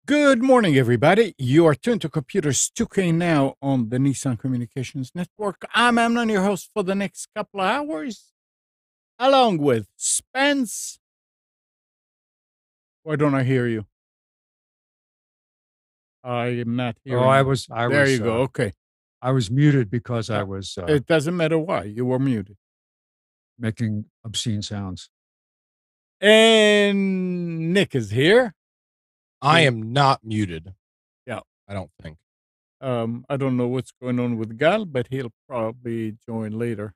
Good morning, everybody. You are tuned to Computers 2K now on the Nissan Communications Network. I'm Amnon, your host for the next couple of hours, along with Spence. Why don't I hear you? I am not hearing you. There you go. Okay. I was muted because I was It doesn't matter why. You were muted. making obscene sounds. And Nick is here. I am not muted. Yeah. I don't think. I don't know what's going on with Gal, but he'll probably join later.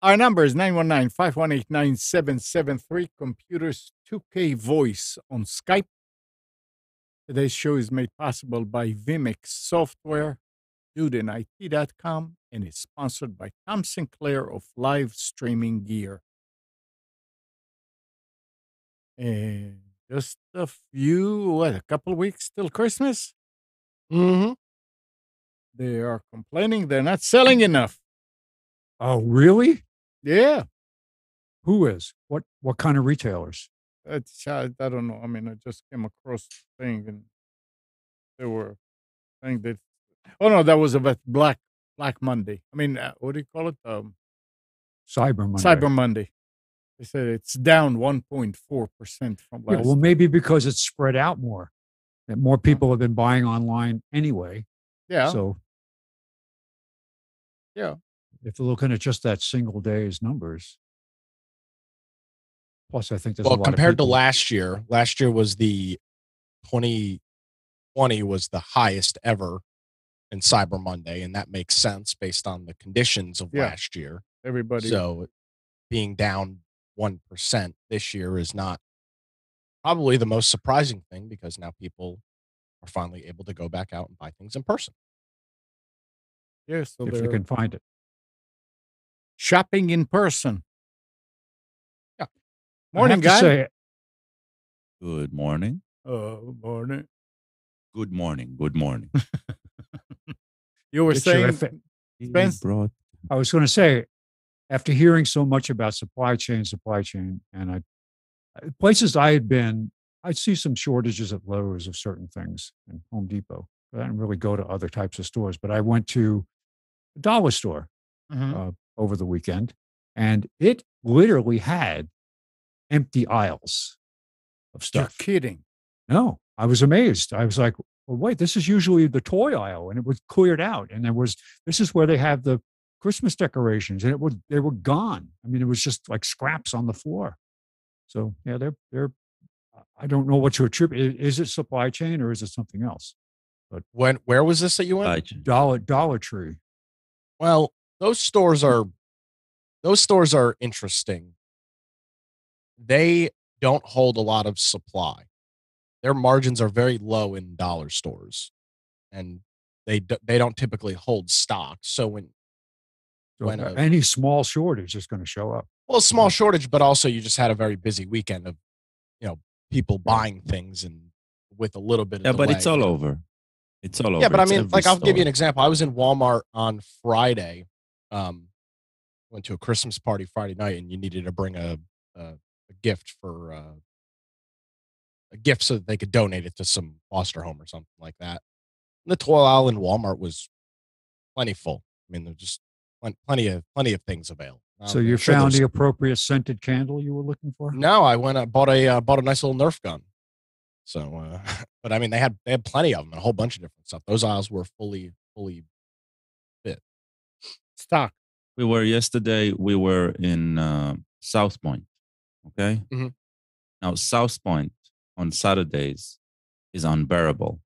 Our number is 919-518-9773. Computers 2K Voice on Skype. Today's show is made possible by Vimix Software, dudeandit.com, and is sponsored by Tom Sinclair of Live Streaming Gear. And just a couple of weeks till Christmas? Mm-hmm. They are complaining they're not selling enough. Oh, really? Yeah. Who is? What kind of retailers? I don't know. I mean, I just came across the thing and they were saying that. Oh, no, that was about Black Monday. I mean, what do you call it? Cyber Monday. Cyber Monday. They said it's down 1.4% from last. Well, maybe because it's spread out more. That more people have been buying online anyway. Yeah. So, yeah. If you're looking at just that single day's numbers. Plus, I think there's a lot compared of people. to last year was the 2020 was the highest ever in Cyber Monday, and that makes sense based on the conditions of last year. Everybody. So being down 1% this year is not probably the most surprising thing because now people are finally able to go back out and buy things in person. Yes, so if you can find it. Shopping in person. Yeah. Morning, guys. Good morning. Morning. Good morning. Good morning. You were saying, Spence? I was going to say, after hearing so much about supply chain, and places I had been, I'd see some shortages at Lowe's of certain things and Home Depot. I didn't really go to other types of stores, but I went to a dollar store over the weekend, and it literally had empty aisles of stuff. You're kidding. No, I was amazed. I was like, well, wait, this is usually the toy aisle, and it was cleared out. And this is where they have the Christmas decorations, and they were gone. I mean, it was just like scraps on the floor. So yeah, they're I don't know what to attribute. Is it supply chain or is it something else? But where was this that you went? Dollar Tree. Well, those stores are interesting. They don't hold a lot of supply. Their margins are very low in dollar stores, and they don't typically hold stock. So when any small shortage is going to show up. Well, small shortage, but also you just had a very busy weekend of, people buying things and with a little bit of delay. But it's all over. It's all over. Yeah, but I It's mean, every I'll give you store. an example. I was in Walmart on Friday. Went to a Christmas party Friday night, and you needed to bring a gift for a gift so that they could donate it to some foster home or something like that. And the toy aisle in Walmart was plenty full. I mean, there's just plenty of things available. So you found the appropriate scented candle you were looking for? No, I went. I bought a nice little Nerf gun. So, but I mean, they had plenty of them and a whole bunch of different stuff. Those aisles were fully fit. Stock. We were yesterday. We were in South Point. Okay. Mhm. Now, South Point on Saturdays is unbearable.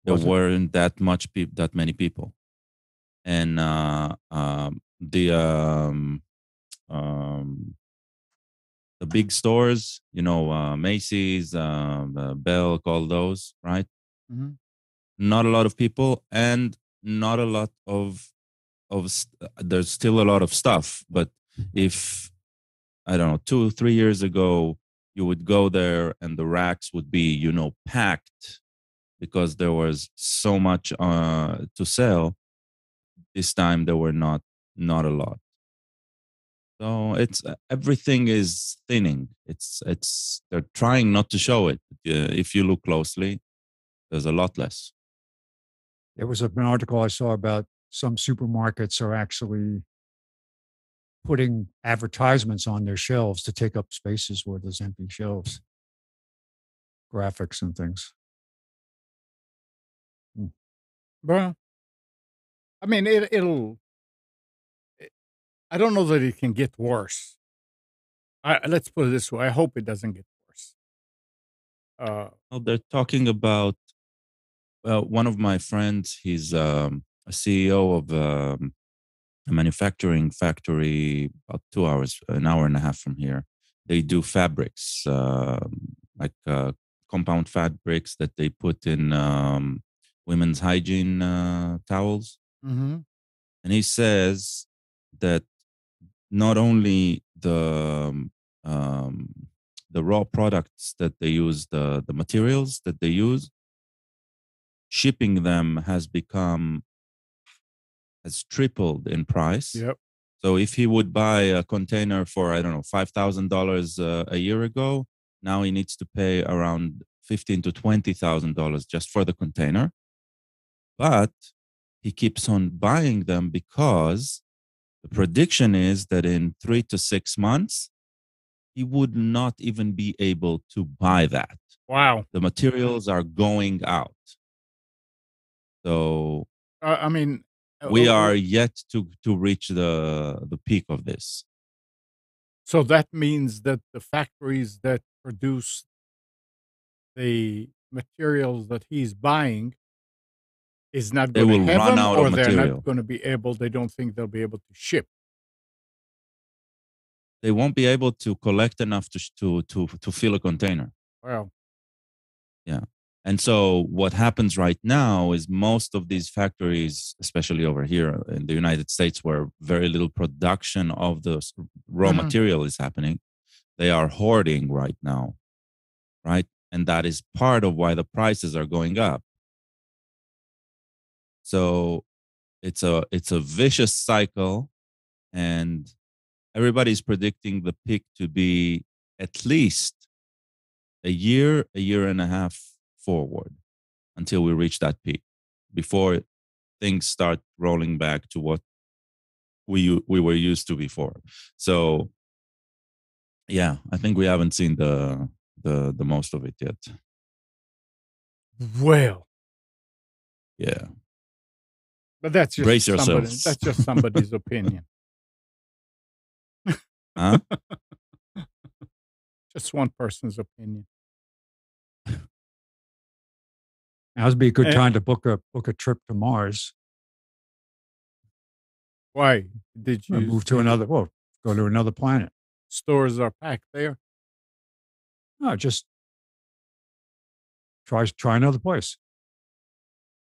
There Was it? weren't that many people, and um, the big stores, Macy's, Belk, all those, right? Mhm. Not a lot of people, and not a lot there's still a lot of stuff, but if I don't know, 2 3 years ago you would go there and the racks would be packed because there was so much to sell. This time there were not a lot, so it's everything is thinning. It's they're trying not to show it. If you look closely, there's a lot less. There was an article I saw about some supermarkets are actually putting advertisements on their shelves to take up spaces where there's empty shelves, graphics and things. Well, I mean, I don't know that it can get worse. Let's put it this way. I hope it doesn't get worse. Well, they're talking about one of my friends. He's a CEO of a manufacturing factory about 2 hours, an hour and a half from here. They do fabrics, like compound fabrics that they put in women's hygiene towels. mhm. And he says that not only the raw products that they use, the materials that they use, shipping them has tripled in price. Yep. So if he would buy a container for, I don't know, $5,000 a year ago, now he needs to pay around $15,000 to $20,000 just for the container. But he keeps on buying them because the prediction is that in 3 to 6 months, he would not even be able to buy that. Wow. The materials are going out. So I mean, we are yet to reach the peak of this. so that means that the factories that produce the materials that he's buying is not They going to will have run them, out or of they're not material. going to be able. They don't think they'll be able to ship. They won't be able to collect enough to fill a container. Well, Yeah. And so what happens right now is most of these factories, especially over here in the United States, where very little production of the raw mhm. material is happening, they are hoarding right now, right? And that is part of why the prices are going up. So it's a vicious cycle, and everybody's predicting the peak to be at least a year and a half forward until we reach that peak before things start rolling back to what we were used to before. So yeah, I think we haven't seen the most of it yet. Well, Yeah. but that's Brace just somebody. yourselves. That's just somebody's opinion. Huh? Just one person's opinion. Now would be a good Eh, time to book a trip to Mars. Why did you Move to see another. Well, go to another planet. stores are packed there? No, just try another place.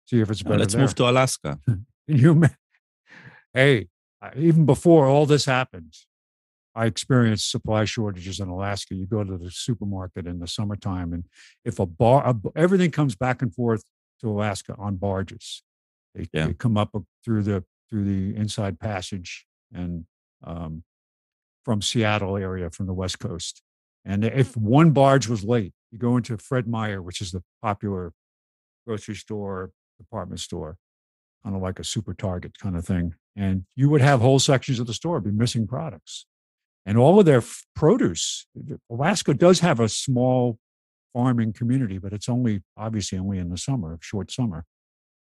See if it's better Let's there. move to Alaska. Hey, even before all this happened, I experienced supply shortages in Alaska. You go to the supermarket in the summertime, and if everything comes back and forth to Alaska on barges. They come up through the inside passage and from Seattle area, from the West Coast. And if one barge was late, you go into Fred Meyer, which is the popular grocery store, department store, kind of like a super Target kind of thing. And you would have whole sections of the store be missing products. And all of their produce. Alaska does have a small farming community, but it's obviously only in the summer, short summer.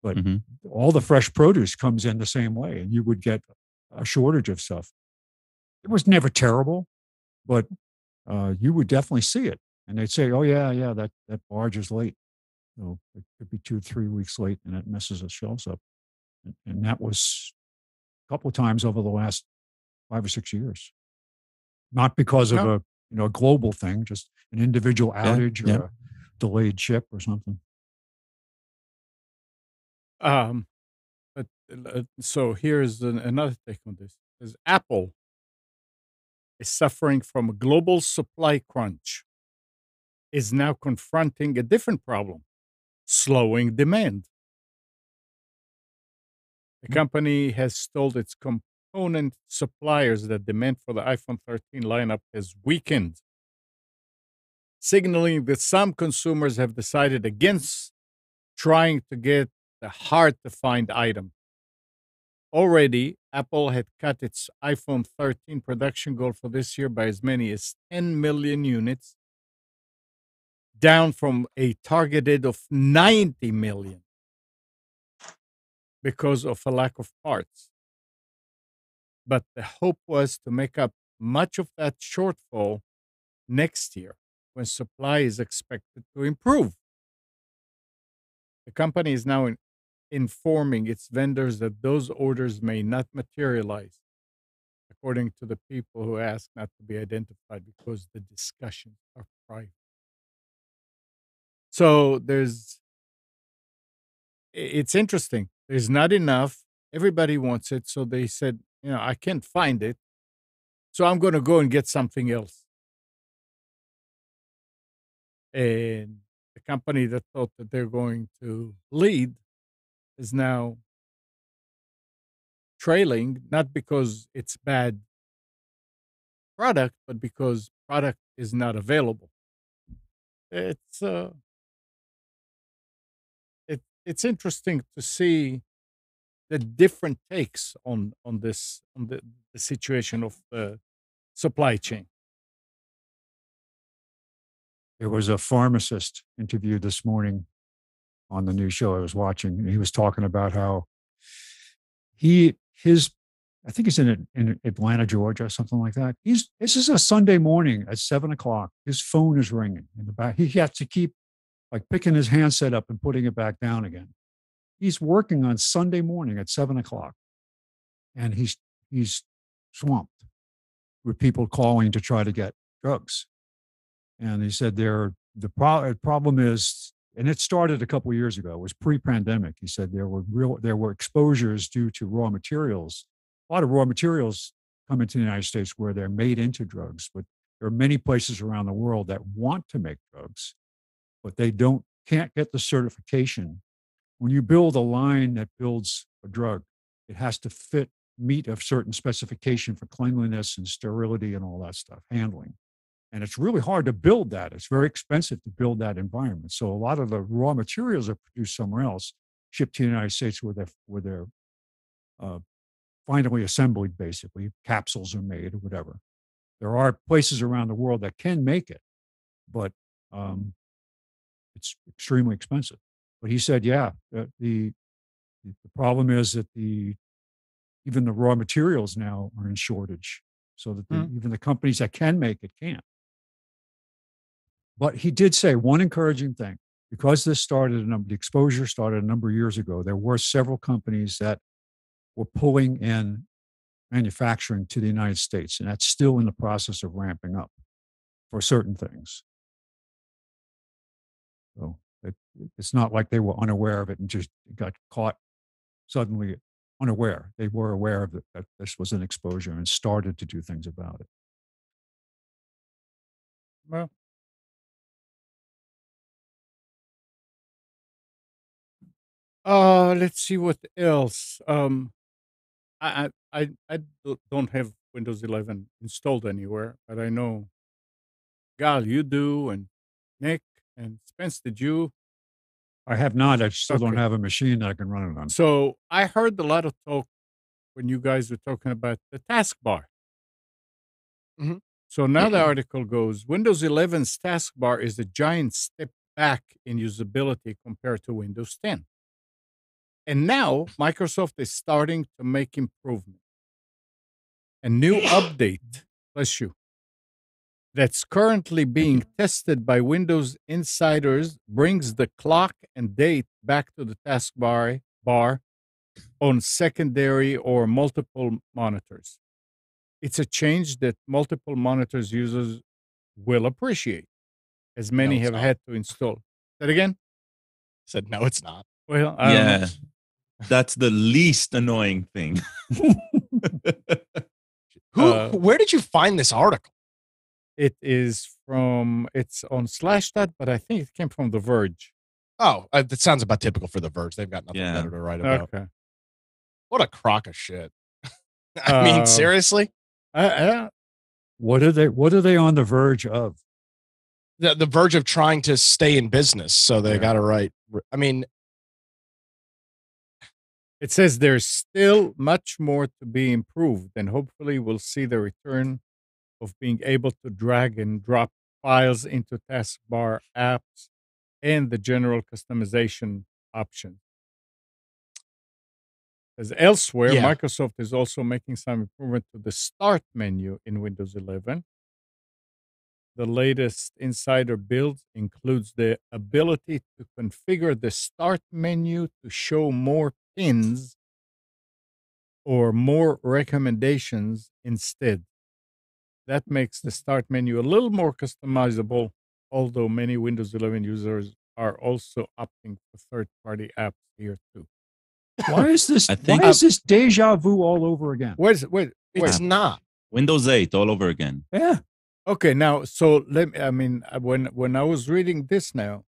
But Mm-hmm. all the fresh produce comes in the same way. And you would get a shortage of stuff. It was never terrible, but you would definitely see it. And they'd say, "Oh yeah, that barge is late. So it could be 2, 3 weeks late, and it messes the shelves up." And that was a couple of times over the last 5 or 6 years. Not because of No. a global thing, just an individual Yeah, outage yeah. or a delayed ship or something. Um, but so here's another take on this: is Apple is suffering from a global supply crunch, is now confronting a different problem: slowing demand. The Mm. company has told its component suppliers that demand for the iPhone 13 lineup has weakened, signaling that some consumers have decided against trying to get the hard to find item. Already, Apple had cut its iPhone 13 production goal for this year by as many as 10 million units, down from a targeted of 90 million because of a lack of parts. But the hope was to make up much of that shortfall next year when supply is expected to improve. The company is now informing its vendors that those orders may not materialize, according to the people who asked not to be identified because the discussions are private. So it's interesting. There's not enough. Everybody wants it. So they said, I can't find it. So I'm going to go and get something else. And the company that thought that they're going to lead is now trailing, not because it's bad product, but because product is not available. It's it's interesting to see the different takes on this on the situation of the supply chain. There was a pharmacist interviewed this morning on the new show I was watching, and he was talking about how his I think he's in Atlanta, Georgia, something like that. This is a Sunday morning at 7 o'clock. His phone is ringing in the back. He has to keep like picking his handset up and putting it back down again. He's working on Sunday morning at 7 o'clock, and he's swamped with people calling to try to get drugs. And he said problem is, and it started a couple of years ago. It was pre-pandemic. He said there were exposures due to raw materials. A lot of raw materials come into the United States where they're made into drugs, but there are many places around the world that want to make drugs, but they can't get the certification. When you build a line that builds a drug, it has to meet a certain specification for cleanliness and sterility and all that stuff, handling. And it's really hard to build that. It's very expensive to build that environment. So a lot of the raw materials are produced somewhere else, shipped to the United States where they're finally assembled, basically. Capsules are made or whatever. There are places around the world that can make it, but it's extremely expensive. But he said, yeah, the problem is that even the raw materials now are in shortage, so that even the companies that can make it can't. But he did say one encouraging thing, because the exposure started a number of years ago. There were several companies that were pulling in manufacturing to the United States, and that's still in the process of ramping up for certain things. So it's not like they were unaware of it and just got caught suddenly unaware. They were aware of it, that this was an exposure, and started to do things about it. Well, let's see what else. I don't have Windows 11 installed anywhere, but I know Gal, you do, and Nick and Spence, did you? I have not. I still don't Okay. have a machine that I can run it on. So I heard a lot of talk when you guys were talking about the taskbar. Mhm. So now the article goes, Windows 11's taskbar is a giant step back in usability compared to Windows 10. And now Microsoft is starting to make improvement. a new update, bless you, that's currently being tested by Windows insiders brings the clock and date back to the taskbar on secondary or multiple monitors. It's a change that multiple monitors users will appreciate, as many it's have not. had to install. That again? Said no, it's not. Well, I don't know. Yeah, that's the least annoying thing. Where did you find this article? It is it's on Slashdot, but I think it came from The Verge. Oh, that sounds about typical for The Verge. They've got nothing Yeah. better to write about. Okay. What a crock of shit. I mean, seriously? What are they on the verge of? The verge of trying to stay in business, so they got to write. I mean, it says there's still much more to be improved, and hopefully we'll see the return of being able to drag and drop files into taskbar apps and the general customization option. As elsewhere, Microsoft is also making some improvement to the Start menu in Windows 11. The latest insider build includes the ability to configure the Start menu to show more pins or more recommendations instead. That makes the Start menu a little more customizable, although many Windows 11 users are also opting for third-party apps here too. Why is this? think- Why is this deja vu all over again? Wait. it's not. Windows 8 all over again. Yeah. Okay, now, so when I was reading this now,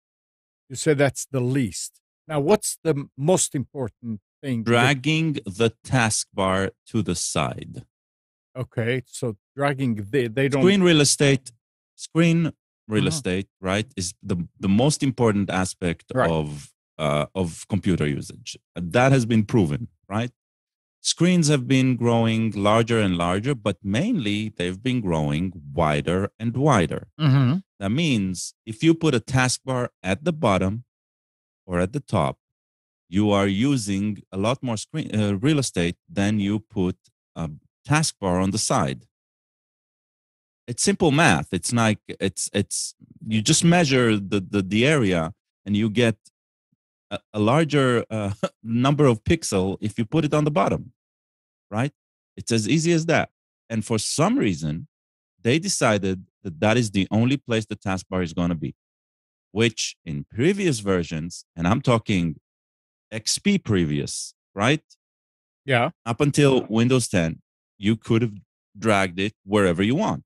you said that's the least. Now, what's the most important thing? Dragging the taskbar to the side. Okay, so dragging they don't Screen real estate, right, is the most important aspect of computer usage. That has been proven, right? Screens have been growing larger and larger, but mainly they've been growing wider and wider. Mm-hmm. That means if you put a taskbar at the bottom or at the top, you are using a lot more screen real estate than you put a taskbar on the side. It's simple math. It's like it's you just measure the area and you get a larger number of pixel if you put it on the bottom, right? It's as easy as that. And for some reason, they decided that that is the only place the taskbar is going to be, which in previous versions, and I'm talking XP previous, right? Yeah. Up until Windows 10, you could have dragged it wherever you want.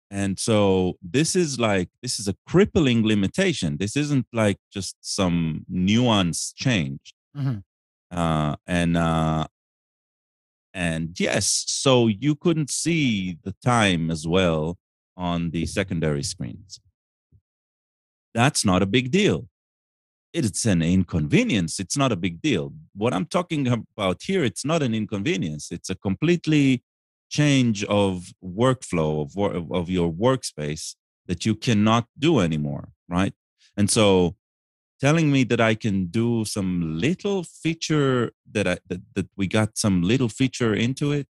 And so this is a crippling limitation. This isn't like just some nuance change. Mm-hmm. And yes, so you couldn't see the time as well on the secondary screens. That's not a big deal. It's an inconvenience. It's not a big deal. What I'm talking about here, it's not an inconvenience. It's a completely change of workflow of your workspace that you cannot do anymore, right? And so telling me that I can do some little feature that we got some little feature into it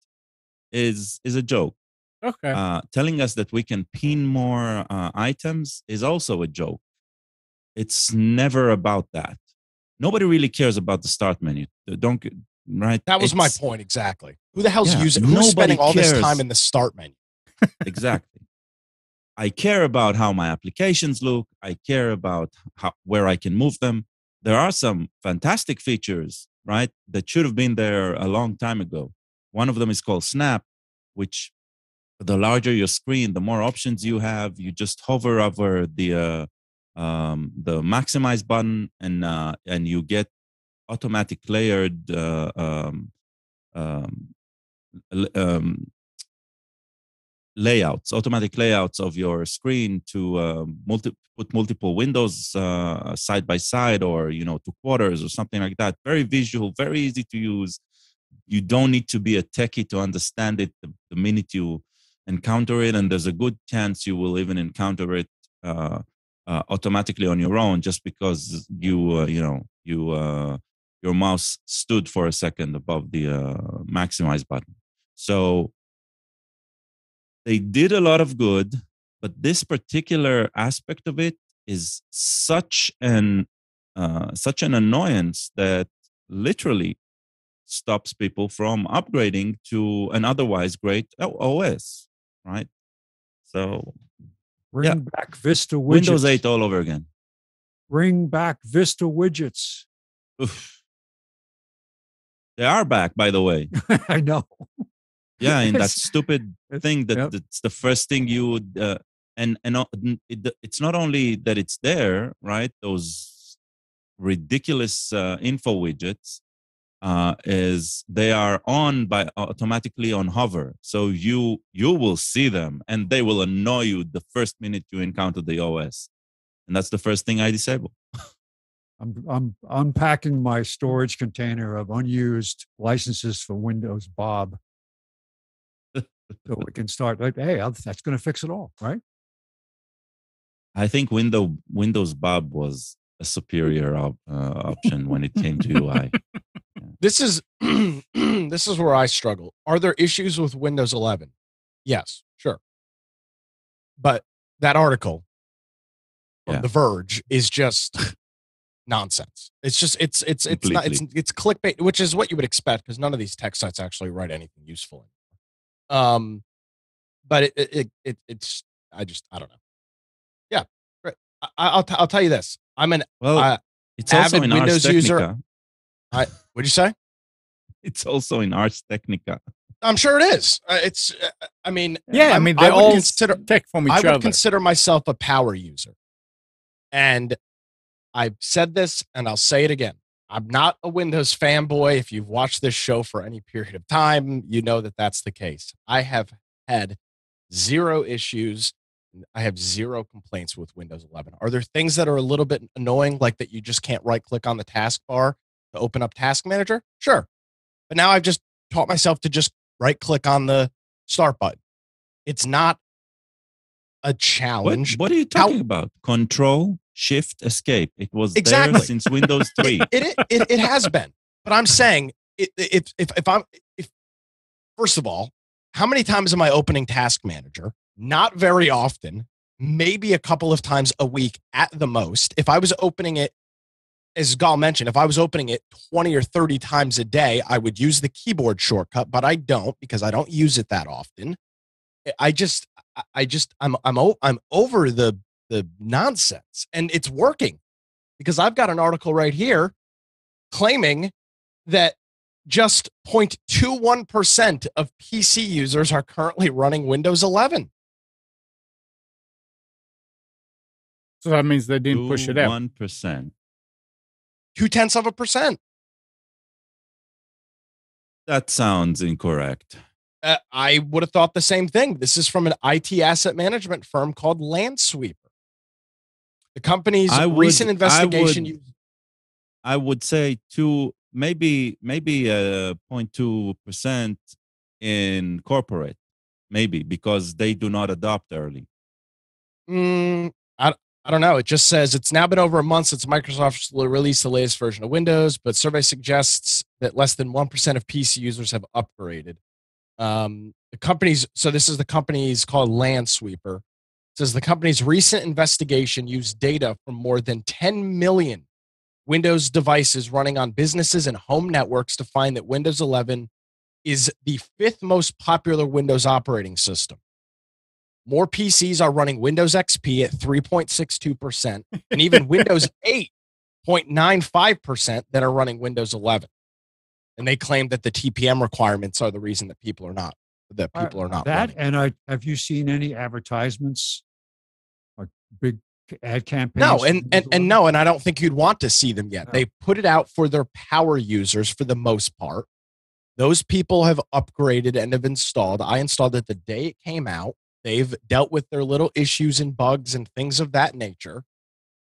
is a joke. Okay. Telling us that we can pin more items is also a joke. It's never about that. Nobody really cares about the start menu. Right? That was my point exactly. Who the hell's using? Who's spending all this time in the start menu? Exactly. I care about how my applications look. I care about where I can move them. There are some fantastic features, right, that should have been there a long time ago. One of them is called Snap, which the larger your screen, the more options you have. You just hover over the maximize button, and you get automatic layered automatic layouts of your screen to put multiple windows side by side, or to quarters or something like that. Very visual, very easy to use. You don't need to be a techie to understand it the minute you encounter it, and there's a good chance you will even encounter it automatically on your own, just because you your mouse stood for a second above the maximize button. So they did a lot of good, but this particular aspect of it is such an annoyance that literally stops people from upgrading to an otherwise great OS, right? So Bring back Vista widgets. Windows 8 all over again. Bring back Vista widgets. Oof. They are back, by the way. I know. Yeah, in that stupid thing that yep. that's the first thing you would, it's not only that it's there, right? Those ridiculous info widgets is they are on by automatically on hover, so you will see them and they will annoy you the first minute you encounter the OS, and that's the first thing I disable. I'm unpacking my storage container of unused licenses for Windows Bob. So we can start like, hey, that's going to fix it all, right? I think Windows Bob was a superior option when it came to UI. Yeah. This is where I struggle. Are there issues with Windows 11? Yes, sure. But that article on The Verge is just nonsense. It's just it's not it's clickbait, which is what you would expect because none of these tech sites actually write anything useful. But it's I don't know. Yeah, I'll tell you this. I'm an it's also avid in Windows Ars user. Technica. What'd you say? It's also in Ars Technica. I'm sure it is. It's. I mean, yeah. They all consider tech from each other. I would consider myself a power user, and I've said this, and I'll say it again. I'm not a Windows fanboy. If you've watched this show for any period of time, you know that that's the case. I have had zero issues. I have zero complaints with Windows 11. Are there things that are a little bit annoying, like that you just can't right-click on the taskbar to open up Task Manager? Sure. But now I've just taught myself to just right-click on the start button. It's not a challenge. What are you talking about? Control, Shift, Escape. It was exactly there since Windows 3. It has been. But I'm saying, if first of all, how many times am I opening Task Manager? Not very often, maybe a couple of times a week at the most. If I was opening it, as Gal mentioned, if I was opening it 20 or 30 times a day, I would use the keyboard shortcut, but I don't because I don't use it that often. I'm over the nonsense, and it's working because I've got an article right here claiming that just 0.21% of PC users are currently running Windows 11. So that means they didn't push it out. 1%. 0.2%. That sounds incorrect. I would have thought the same thing. This is from an IT asset management firm called Landsweeper. The company's recent investigation. I would say maybe 0.2% in corporate, maybe because they do not adopt early. I don't know. It just says it's now been over a month since Microsoft released the latest version of Windows, but survey suggests that less than 1% of PC users have upgraded. This is the company's called Landsweeper. It says the company's recent investigation used data from more than 10 million Windows devices running on businesses and home networks to find that Windows 11 is the 5th most popular Windows operating system. More PCs are running Windows XP at 3.62%, and even Windows 8.95% that are running Windows 11. And they claim that the TPM requirements are the reason that people are not that that. And have you seen any advertisements, like big ad campaigns? No, and I don't think you'd want to see them yet. No. They put it out for their power users for the most part. Those people have upgraded and have installed. I installed it the day it came out. They've dealt with their little issues and bugs and things of that nature.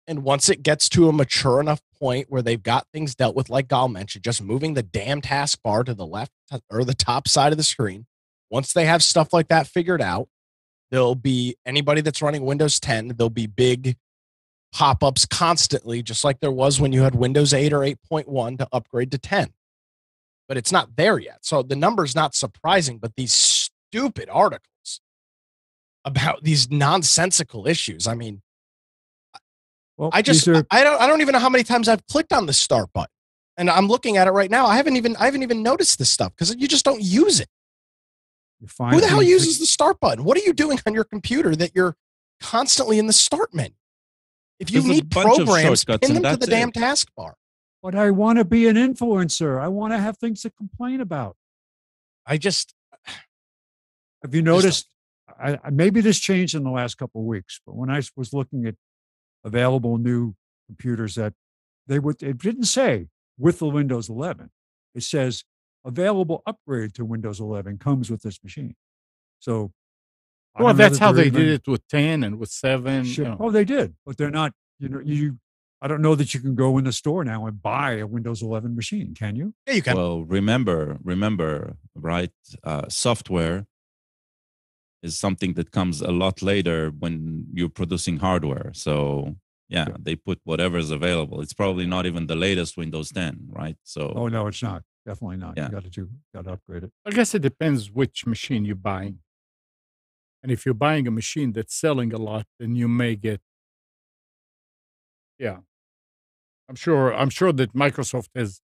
And once it gets to a mature enough point where they've got things dealt with, like Gal mentioned, just moving the damn taskbar to the left or the top side of the screen, once they have stuff like that figured out, there'll be anybody that's running Windows 10, there'll be big pop-ups constantly, just like there was when you had Windows 8 or 8.1 to upgrade to 10. But it's not there yet. So the number's not surprising, but these stupid articles about these nonsensical issues. I mean, Well, I don't even know how many times I've clicked on the start button. And I'm looking at it right now. I haven't even noticed this stuff because you just don't use it. Who the hell uses the start button? What are you doing on your computer that you're constantly in the start menu? If you need programs, pin them to the damn taskbar. But I want to be an influencer. I want to have things to complain about. Have you noticed? Maybe this changed in the last couple of weeks, but when I was looking at available new computers, that it didn't say with the Windows 11. It says available upgrade to Windows 11 comes with this machine. So, well, that's how they did it with 10 and with 7. Sure. You know. Oh, they did, but they're not. I don't know that you can go in the store now and buy a Windows 11 machine. Can you? Yeah, you can. Well, remember, right? Software is something that comes a lot later when you're producing hardware. So yeah, they put whatever's available. It's probably not even the latest Windows 10, right? So oh no, it's not. Definitely not. Yeah. You got to upgrade it. I guess it depends which machine you're buying. And if you're buying a machine that's selling a lot, then you may get. Yeah, I'm sure that Microsoft has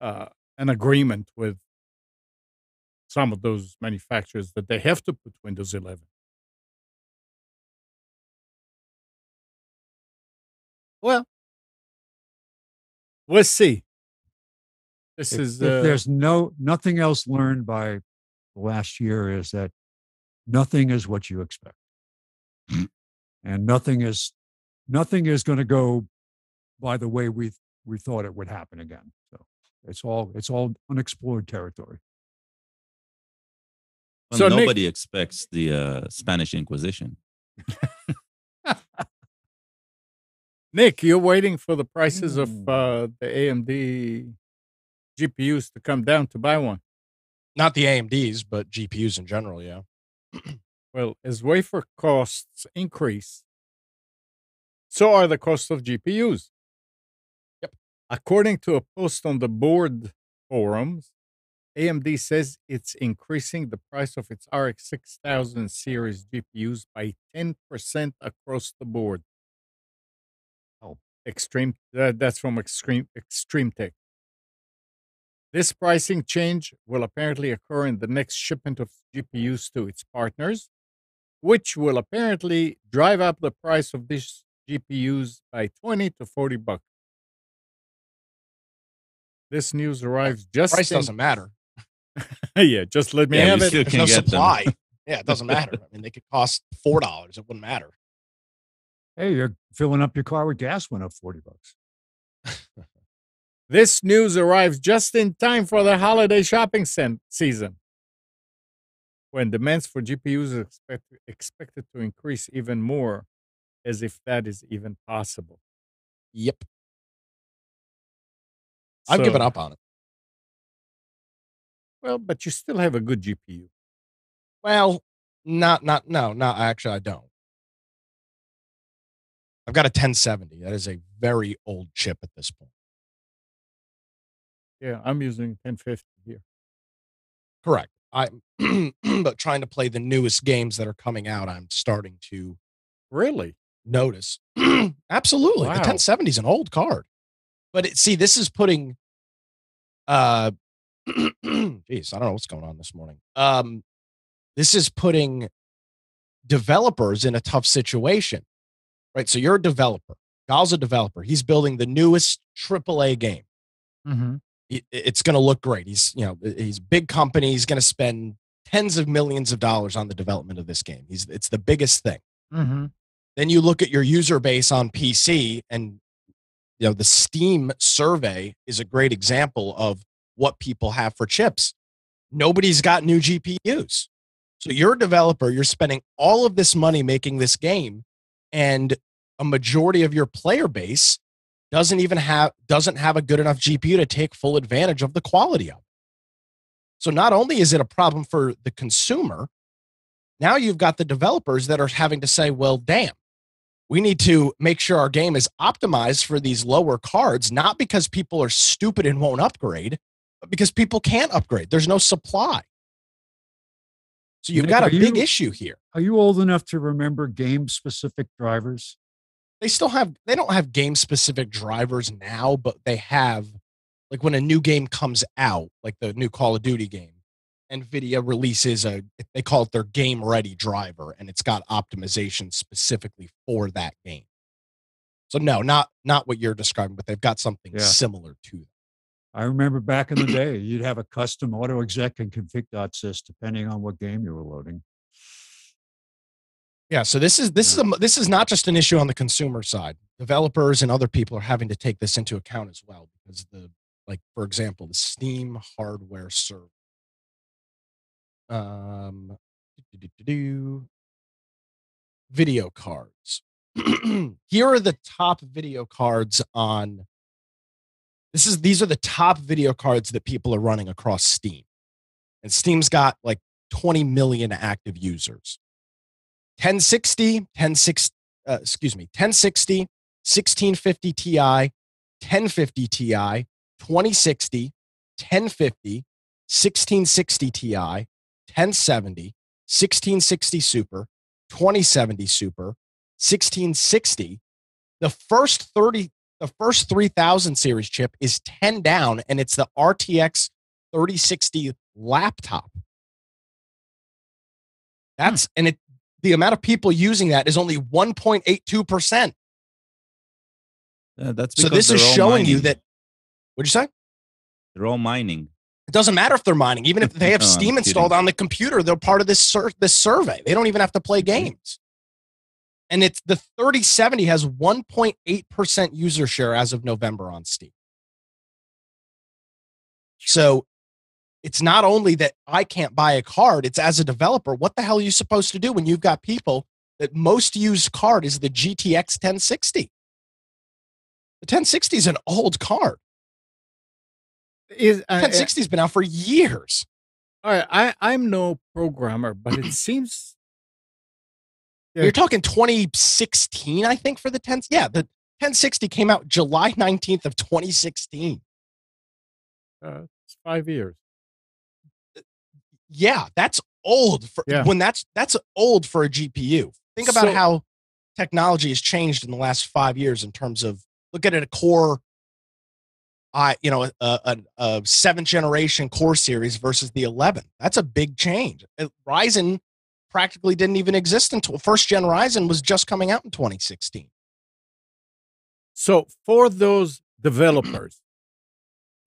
an agreement with some of those manufacturers that they have to put Windows 11. Well, we'll see. If there's nothing else learned by the last year is that nothing is what you expect, and nothing is going to go by the way we thought it would happen again. So it's all unexplored territory. Well, so nobody expects the Spanish Inquisition. Nick, you're waiting for the prices of the AMD GPUs to come down to buy one. Not the AMDs, but GPUs in general, yeah. Well, as wafer costs increase, so are the costs of GPUs. Yep. According to a post on the board forums, AMD says it's increasing the price of its RX 6000 series GPUs by 10% across the board. Oh, that's from Extreme Tech. This pricing change will apparently occur in the next shipment of GPUs to its partners, which will apparently drive up the price of these GPUs by $20 to $40. This news arrives just. Price doesn't matter. Yeah, just let me have it. There's no supply. Yeah, it doesn't matter. I mean, they could cost $4. It wouldn't matter. Hey, you're filling up your car with gas went up $40. This news arrives just in time for the holiday shopping season, when demands for GPUs are expected to increase even more, as if that is even possible. Yep. I've given up on it. Well, but you still have a good GPU. Well, no, actually, I don't. I've got a 1070. That is a very old chip at this point. Yeah, I'm using 1050 here. Correct. But trying to play the newest games that are coming out, I'm starting to really notice. Absolutely. Wow. The 1070 is an old card. But this is putting geez, I don't know what's going on this morning. This is putting developers in a tough situation. Right? So you're a developer. Gal's a developer. He's building the newest AAA game. Mm-hmm. It's going to look great. He's a big company. He's going to spend tens of millions of dollars on the development of this game. It's the biggest thing. Mm-hmm. Then you look at your user base on PC, and the Steam survey is a great example of what people have for chips. Nobody's got new GPUs. So you're a developer. You're spending all of this money making this game, and a majority of your player base doesn't have a good enough GPU to take full advantage of the quality of it. So not only is it a problem for the consumer, now you've got the developers that are having to say, well, damn, we need to make sure our game is optimized for these lower cards, not because people are stupid and won't upgrade, but because people can't upgrade. There's no supply. So you've Nick, got a big issue here. Are you old enough to remember game-specific drivers? They don't have game-specific drivers now, but they have, like when a new game comes out, like the new Call of Duty game, NVIDIA releases they call it their game-ready driver, and it's got optimization specifically for that game. So no, not what you're describing, but they've got something similar to that. I remember back in the day, you'd have a custom auto exec and config.sys depending on what game you were loading. Yeah, so this is not just an issue on the consumer side. Developers and other people are having to take this into account as well, because for example, the Steam hardware server. Video cards. Here are the top video cards on. These are the top video cards that people are running across Steam. And Steam's got like 20 million active users. 1060, 1650 Ti, 1050 Ti, 2060, 1050, 1660 Ti, 1070, 1660 Super, 2070 Super, 1660. The first 3000 series chip is 10 down, and it's the RTX 3060 laptop. The amount of people using that is only 1.82%. That's so this is showing you that. What'd you say? They're all mining. It doesn't matter if they're mining. Even if they have Steam installed on the computer, they're part of this survey. They don't even have to play games. And it's the 3070 has 1.8% user share as of November on Steam. So it's not only that I can't buy a card, it's as a developer, what the hell are you supposed to do when you've got people that most used card is the GTX 1060? The 1060 is an old card. 1060 has been out for years. All right, I'm no programmer, but it seems you're talking 2016, I think, for the 10. Yeah, the 1060 came out July 19th of 2016. It's 5 years. Yeah, that's old when that's old for a GPU. Think about how technology has changed in the last 5 years in terms of, look at it, a Core, a 7th generation Core series versus the 11. That's a big change. Ryzen practically didn't even exist until first gen Ryzen was just coming out in 2016. So for those developers,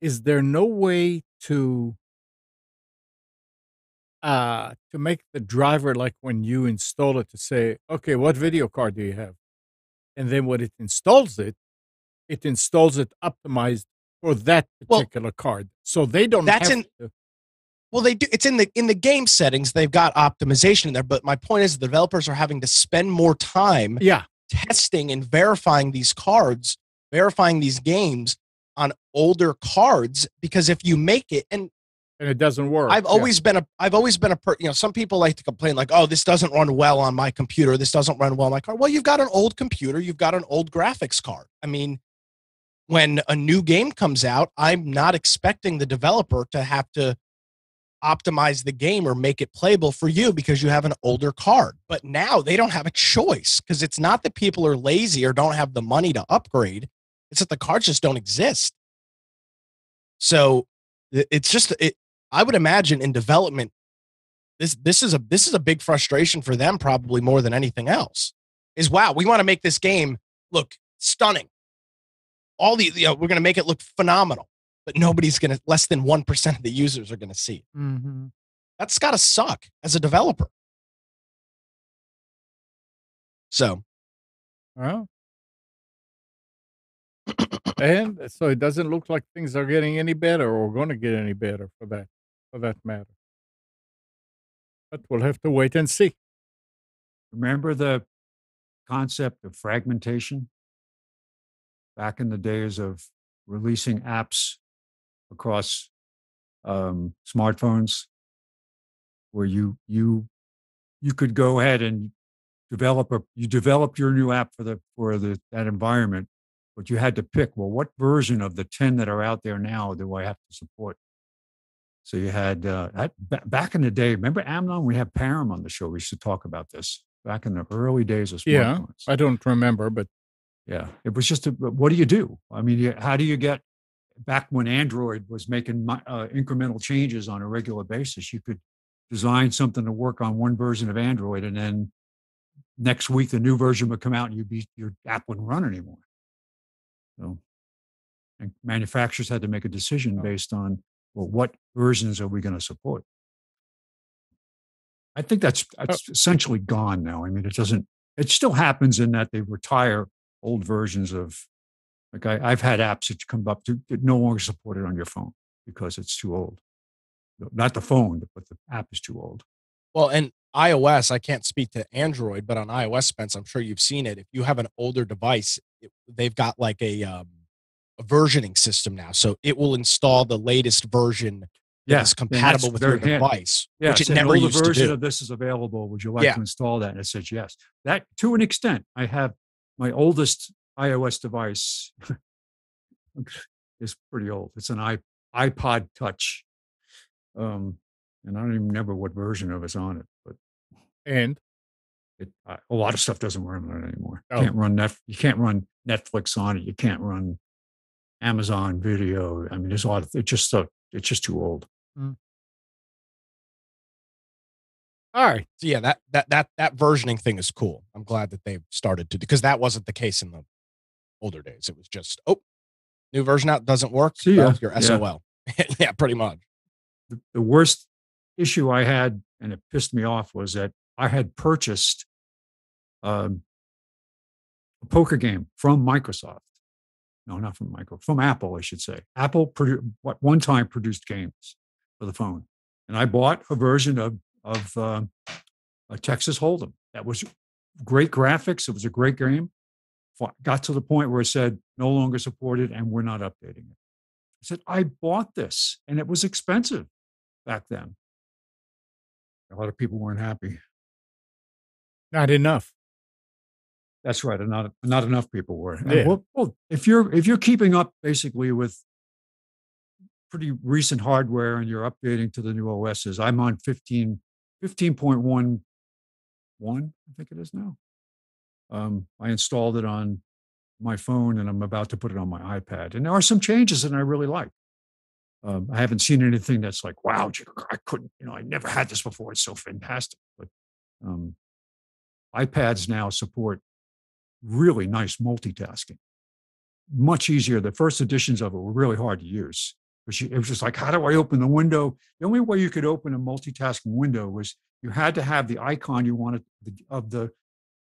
is there no way to make the driver, like when you install it, to say, okay, what video card do you have? And then when it installs it optimized for that particular card. So they don't have to. Well, they do. It's in the game settings. They've got optimization in there. But my point is, the developers are having to spend more time testing and verifying these cards, verifying these games on older cards, because if you make it and it doesn't work. I've always been some people like to complain like, oh, this doesn't run well on my computer. This doesn't run well on my card. Well, you've got an old computer. You've got an old graphics card. I mean, when a new game comes out, I'm not expecting the developer to have to optimize the game or make it playable for you because you have an older card. But now they don't have a choice, because it's not that people are lazy or don't have the money to upgrade. It's that the cards just don't exist. So it's just I would imagine in development, this is a big frustration for them, probably more than anything else. Is, wow, we want to make this game look stunning. We're going to make it look phenomenal, but less than 1% of the users are going to see it. Mm-hmm. That's got to suck as a developer. So, well, and so it doesn't look like things are getting any better or going to get any better for that matter. But we'll have to wait and see. Remember the concept of fragmentation back in the days of releasing apps across smartphones, where you could go ahead and you developed your new app for that environment, but you had to pick, well, what version of the 10 that are out there now do I have to support? So you had back in the day. Remember Amnon? We had Param on the show. We should talk about this back in the early days of smartphones. Yeah, I don't remember, but yeah, it was just what do you do? I mean, how do you get back when Android was making incremental changes on a regular basis? You could design something to work on one version of Android, and then next week the new version would come out, and your app wouldn't run anymore. So, and manufacturers had to make a decision based on, well, what versions are we going to support? I think that's essentially gone now. I mean, it still happens in that they retire old versions of, like I've had apps that come up to no longer supported on your phone because it's too old. Not the phone, but the app is too old. Well, and iOS, I can't speak to Android, but on iOS, Spence, I'm sure you've seen it. If you have an older device, they've got like a versioning system now. So it will install the latest version that is compatible with your device, which it never used to do. The version of this is available. Would you like to install that? And it says yes. That, to an extent, I have my oldest iOS device is pretty old. It's an iPod Touch. And I don't even remember what version of it's on it, but a lot of stuff doesn't run on it anymore. You can't run Netflix on it. You can't run Amazon Video. I mean, there's a lot of it's just too old. Mm. All right. So yeah, that versioning thing is cool. I'm glad that they've started to, because that wasn't the case in the older days. It was just, new version out, doesn't work. See ya. You're SOL. Yeah, pretty much. The worst issue I had, and it pissed me off, was that I had purchased a poker game from Microsoft. No, not from Apple, I should say. Apple one time produced games for the phone, and I bought a version of a Texas Hold'em that was great graphics. It was a great game. Got to the point where it said no longer supported, and we're not updating it. I said, I bought this, and it was expensive back then. A lot of people weren't happy. Not enough. That's right. And not enough people were. Yeah. Well, if you're keeping up basically with pretty recent hardware and you're updating to the new OSs, I'm on 15.11, I think it is now. I installed it on my phone, and I'm about to put it on my iPad. And there are some changes that I really like. I haven't seen anything that's like, wow, I couldn't, I never had this before. It's so fantastic. But iPads now support really nice multitasking. Much easier. The first editions of it were really hard to use. It was just like, how do I open the window? The only way you could open a multitasking window was you had to have the icon you wanted of the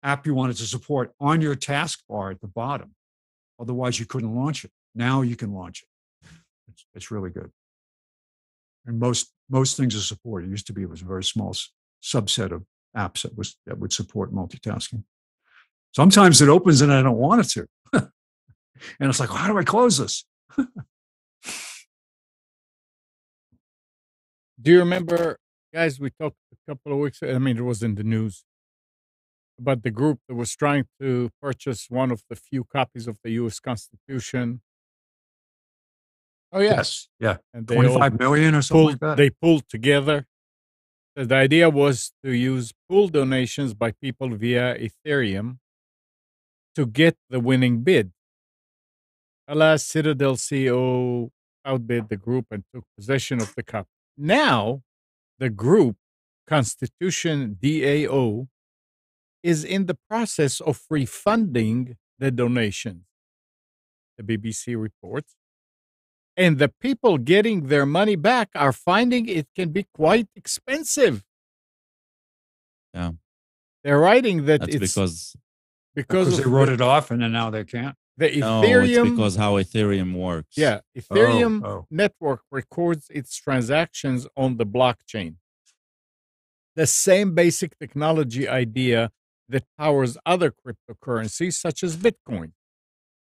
app you wanted to support on your taskbar at the bottom. Otherwise, you couldn't launch it. Now you can launch it. It's really good. And most things are supported. It used to be, it was a very small subset of apps that would support multitasking. Sometimes it opens and I don't want it to. And it's like, how do I close this? Do you remember, guys, we talked a couple of weeks ago, it was in the news, about the group that was trying to purchase one of the few copies of the U.S. Constitution. Oh, yes. Yeah. And 25 million or something like that. They pulled together. The idea was to use pool donations by people via Ethereum to get the winning bid. Alas, Citadel CEO outbid the group and took possession of the cup. Now, the group, Constitution DAO, is in the process of refunding the donations, the BBC reports. And the people getting their money back are finding it can be quite expensive. Yeah. They're writing that That's because they wrote it off and then now they can't. The No, Ethereum, it's because how Ethereum works. yeah, Ethereum network records its transactions on the blockchain. The same basic technology idea that powers other cryptocurrencies such as Bitcoin.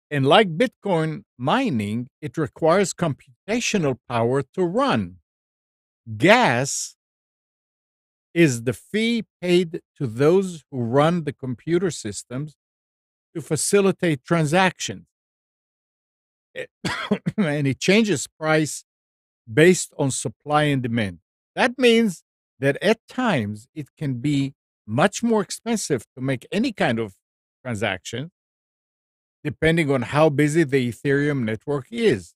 And like Bitcoin mining, it requires computational power to run. Gas is the fee paid to those who run the computer systems to facilitate transactions. And it changes price based on supply and demand. That means that at times it can be much more expensive to make any kind of transaction, depending on how busy the Ethereum network is.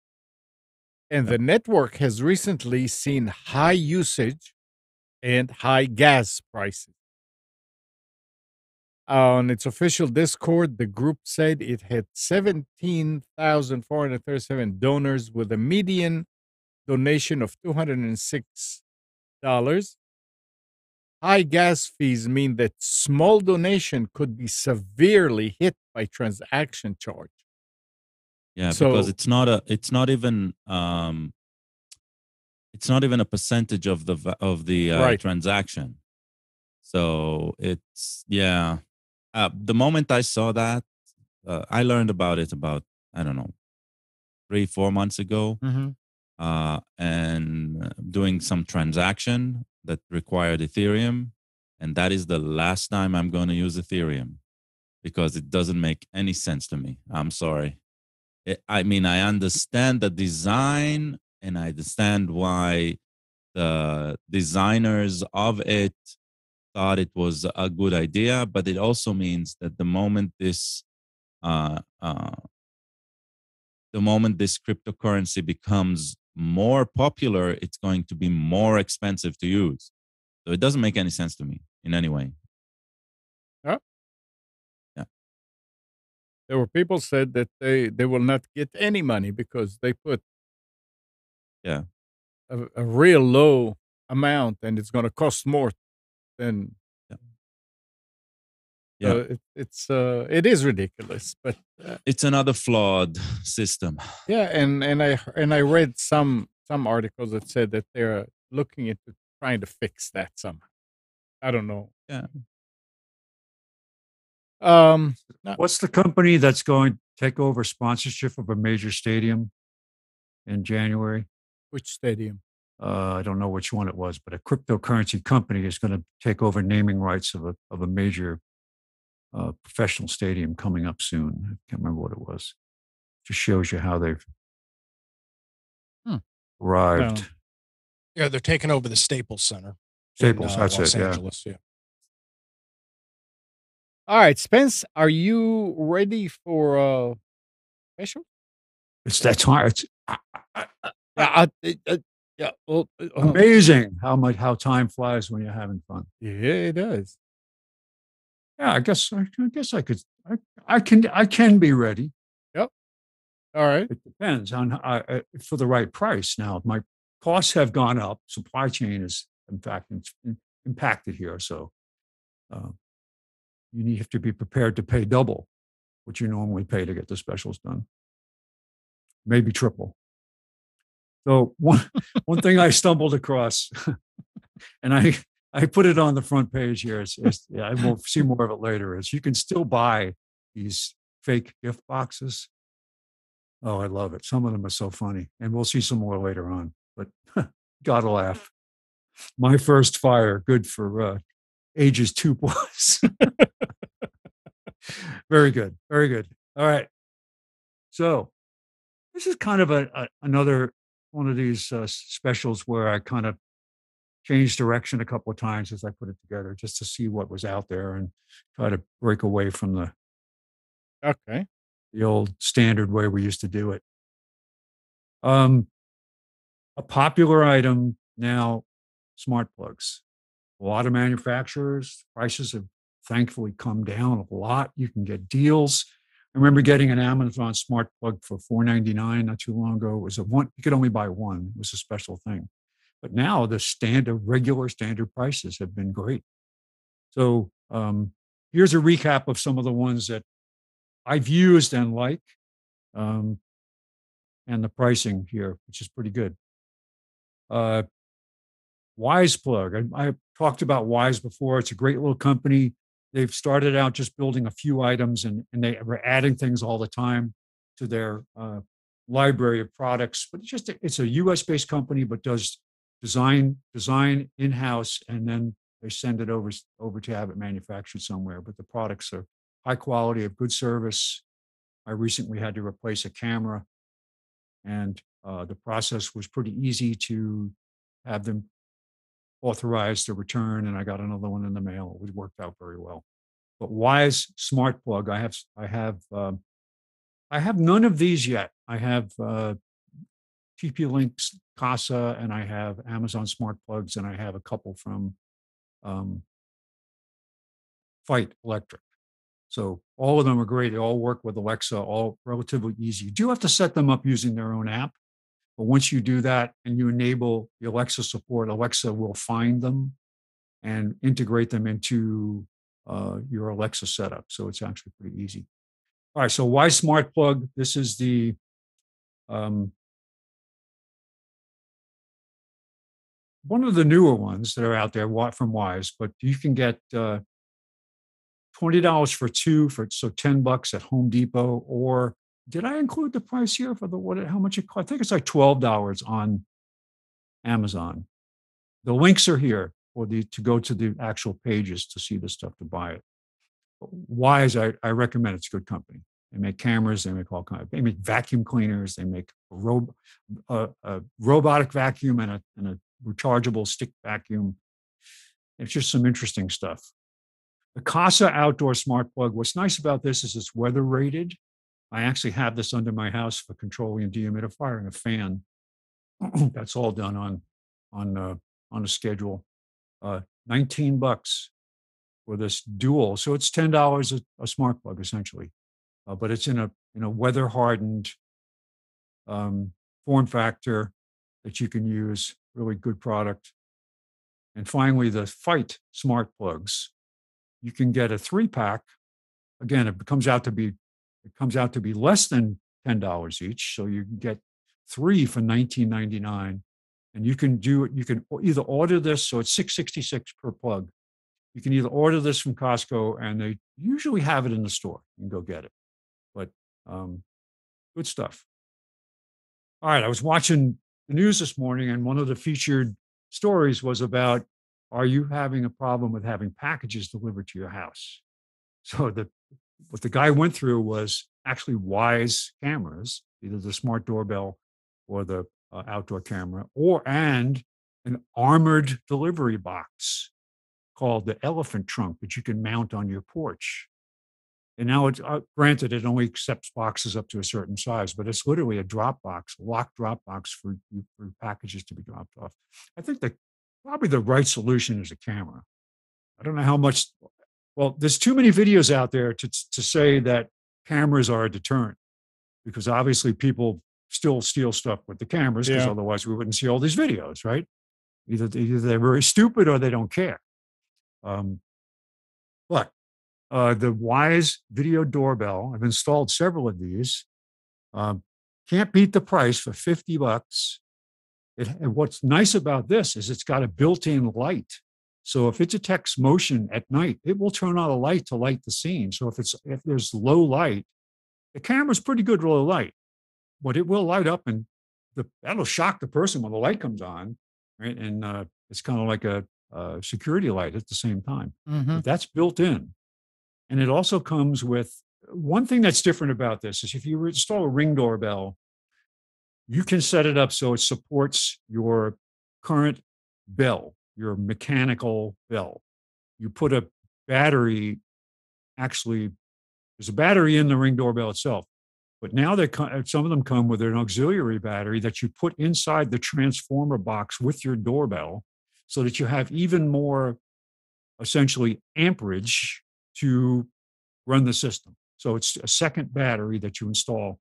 And the network has recently seen high usage and high gas prices. On its official Discord, the group said it had 17,437 donors with a median donation of $206. High gas fees mean that small donation could be severely hit by transaction charge. Yeah, So- because it's not even a percentage of the Right. transaction. So it's the moment I saw that, I learned about it about, I don't know, 3-4 months ago, and doing some transaction that required Ethereum, and that is the last time I'm going to use Ethereum because it doesn't make any sense to me. I'm sorry. I mean, I understand the design and I understand why the designers of it thought it was a good idea, but it also means that the moment this cryptocurrency becomes more popular, it's going to be more expensive to use. So it doesn't make any sense to me in any way. There were people said that they will not get any money because they put Yeah. a real low amount and it's going to cost more than. Yeah. It is ridiculous, but It's another flawed system. yeah, and I read some articles that said that they're looking into trying to fix that somehow. I don't know. Yeah. What's the company that's going to take over sponsorship of a major stadium in January? Which stadium? I don't know which one it was, but a cryptocurrency company is going to take over naming rights of a major professional stadium coming up soon. I can't remember what it was. Just shows you how they've arrived. No. Yeah, they're taking over the Staples Center. Staples, in, that's Los it. Angeles. Yeah. All right, Spence, are you ready for special? It's that time. It's Yeah. Well, amazing how time flies when you're having fun. yeah, it does. Yeah, I guess I could. I can be ready. Yep. All right. It depends on for the right price. Now, my costs have gone up. Supply chain is, in fact, impacted here. So you have to be prepared to pay double what you normally pay to get the specials done, maybe triple. So one thing I stumbled across, and I put it on the front page here. I will see more of it later. Is you can still buy these fake gift boxes. Oh, I love it. Some of them are so funny, and we'll see some more later on. But gotta laugh. My first fire, good for ages 2+. Very good, very good. All right. So this is kind of another one of these specials where I kind of changed direction a couple of times as I put it together, just to see what was out there and try to break away from the old standard way we used to do it. A popular item now, smart plugs. A lot of manufacturers, prices have thankfully come down a lot. You can get deals. I remember getting an Amazon smart plug for $4.99 not too long ago. It was you could only buy one. It was a special thing. But now the regular standard prices have been great. So here's a recap of some of the ones that I've used and like, and the pricing here, which is pretty good. Wise Plug. I talked about Wise before. It's a great little company. They've started out just building a few items, and they were adding things all the time to their library of products. But it's a U.S. based company, but does design in-house, and then they send it over to have it manufactured somewhere. But the products are high quality, of good service. I recently had to replace a camera, and the process was pretty easy to have them authorized to return, and I got another one in the mail. It worked out very well. But Wise Smart Plug, I have none of these yet. I have TP-Link's Casa, and I have Amazon Smart Plugs, and I have a couple from Fight Electric. So all of them are great. They all work with Alexa, all relatively easy. You do have to set them up using their own app. But once you do that and you enable the Alexa support, Alexa will find them and integrate them into your Alexa setup. So it's actually pretty easy. All right, so Wise Smart Plug. This is the one of the newer ones that are out there from Wise, but you can get $20 for two, so $10 at Home Depot. Or did I include the price here for how much it cost? I think it's like $12 on Amazon. The links are here to go to the actual pages to see the stuff to buy it. Wise, I recommend. It's a good company. They make cameras, they make all kinds of, they make vacuum cleaners, they make a robotic vacuum and a rechargeable stick vacuum. It's just some interesting stuff. The Casa Outdoor Smart Plug. What's nice about this is it's weather rated. I actually have this under my house for controlling a dehumidifier and a fan. That's all done on a schedule. $19 for this dual. So it's $10 a smart plug essentially, but it's in a weather hardened form factor that you can use. Really good product. And finally, the Fight smart plugs. You can get a 3-pack. Again, it comes out to be less than $10 each. So you can get 3 for $19.99. And you can either order this, so it's $6.66 per plug. You can either order this from Costco, and they usually have it in the store. You can go get it. But good stuff. All right, I was watching the news this morning, and one of the featured stories was about, are you having a problem with having packages delivered to your house? So what the guy went through was actually Wise cameras, either the smart doorbell or the outdoor camera, and an armored delivery box called the elephant trunk that you can mount on your porch. And now it's granted, it only accepts boxes up to a certain size, but it's literally a drop box, locked drop box for packages to be dropped off. I think that probably the right solution is a camera. I don't know how much. Well, there's too many videos out there to say that cameras are a deterrent, because obviously people still steal stuff with the cameras, because otherwise we wouldn't see all these videos, right? Either they're very stupid or they don't care. But the Wise video doorbell, I've installed several of these. Can't beat the price for $50. And what's nice about this is it's got a built-in light. So if it detects motion at night, it will turn on a light to light the scene. So if there's low light, the camera's pretty good low light, but it will light up, and that'll shock the person when the light comes on, right? And it's kind of like a security light at the same time. But that's built in. And it also comes with one thing that's different about this is if you install a Ring doorbell, you can set it up so it supports your current bell, your mechanical bell. You put a battery, actually, there's a battery in the Ring doorbell itself, but now some of them come with an auxiliary battery that you put inside the transformer box with your doorbell, so that you have even more, essentially, amperage to run the system. So it's a second battery that you install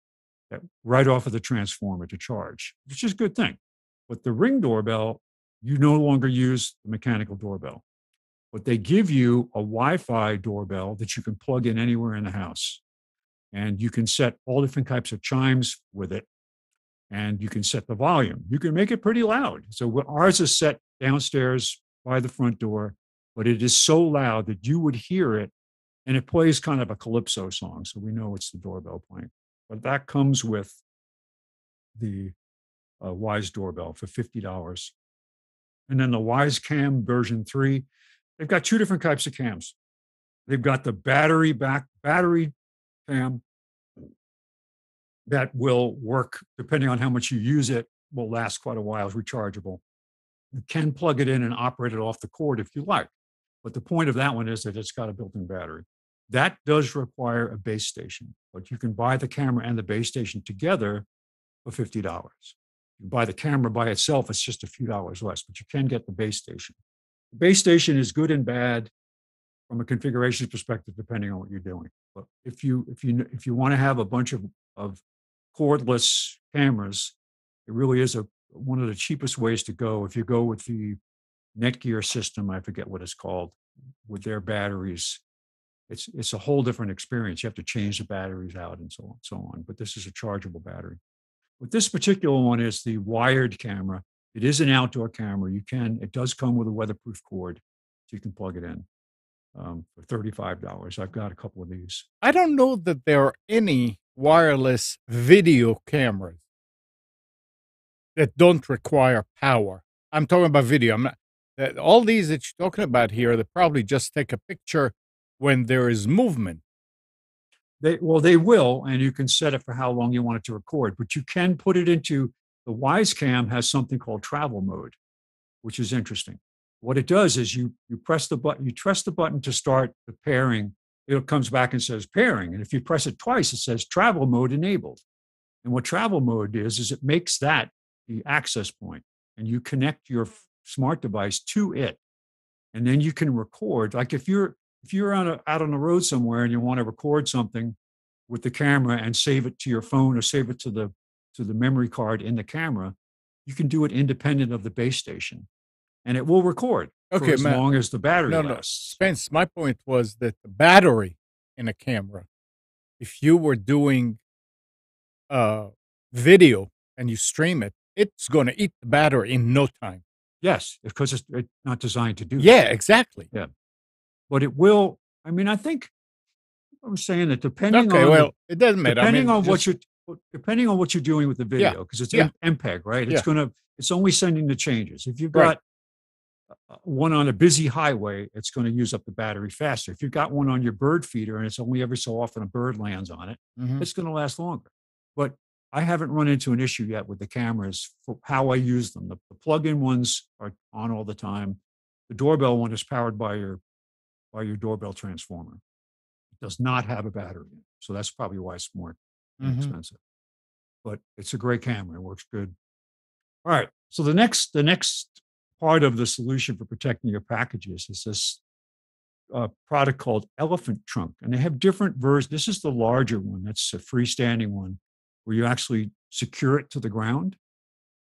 right off of the transformer to charge, which is a good thing. But the Ring doorbell, you no longer use the mechanical doorbell, but they give you a Wi-Fi doorbell that you can plug in anywhere in the house. And you can set all different types of chimes with it. And you can set the volume. You can make it pretty loud. So ours is set downstairs by the front door, but it is so loud that you would hear it, and it plays kind of a calypso song. So we know it's the doorbell playing. But that comes with the Wise doorbell for $50. And then the Wise Cam version 3, they've got two different types of cams. They've got the battery cam that will work depending on how much you use it, will last quite a while, it's rechargeable. You can plug it in and operate it off the cord if you like. But the point of that one is that it's got a built-in battery. That does require a base station, but you can buy the camera and the base station together for $50. You buy the camera by itself, it's just a few dollars less, but you can get the base station. The base station is good and bad from a configuration perspective, depending on what you're doing. But if you want to have a bunch of cordless cameras, it really is one of the cheapest ways to go. If you go with the Netgear system, I forget what it's called, with their batteries, it's a whole different experience. You have to change the batteries out and so on. But this is a chargeable battery. But this particular one is the wired camera. It is an outdoor camera. It does come with a weatherproof cord, so you can plug it in for $35. I've got a couple of these. I don't know that there are any wireless video cameras that don't require power. I'm talking about video. I'm not. All these that you're talking about here, they probably just take a picture when there is movement. They will, and you can set it for how long you want it to record, but you can put it into the WiseCam has something called travel mode, which is interesting. What it does is you press the button, you press the button to start the pairing. It comes back and says pairing. And if you press it twice, it says travel mode enabled. And what travel mode is it makes that the access point, and you connect your smart device to it. And then you can record. Like if you're out on the road somewhere and you want to record something with the camera and save it to your phone or save it to the memory card in the camera, you can do it independent of the base station, and it will record for as long as the battery lasts. Spence, my point was that the battery in a camera, if you were doing video and you stream it, it's going to eat the battery in no time. Yes, because it's not designed to do that. Yeah, exactly. Yeah. But it will, I mean, I think I was saying that depending on it doesn't matter. Depending on what you're doing with the video, because it's MPEG, right? It's only sending the changes. If you've got one on a busy highway, it's going to use up the battery faster. If you've got one on your bird feeder and it's only every so often a bird lands on it, it's going to last longer. But I haven't run into an issue yet with the cameras for how I use them. The plug-in ones are on all the time. The doorbell one is powered by your doorbell transformer. It does not have a battery in it, so that's probably why it's more expensive. But it's a great camera. It works good. All right. So the next part of the solution for protecting your packages is this product called Elephant Trunk, and they have different versions. This is the larger one. That's a freestanding one where you actually secure it to the ground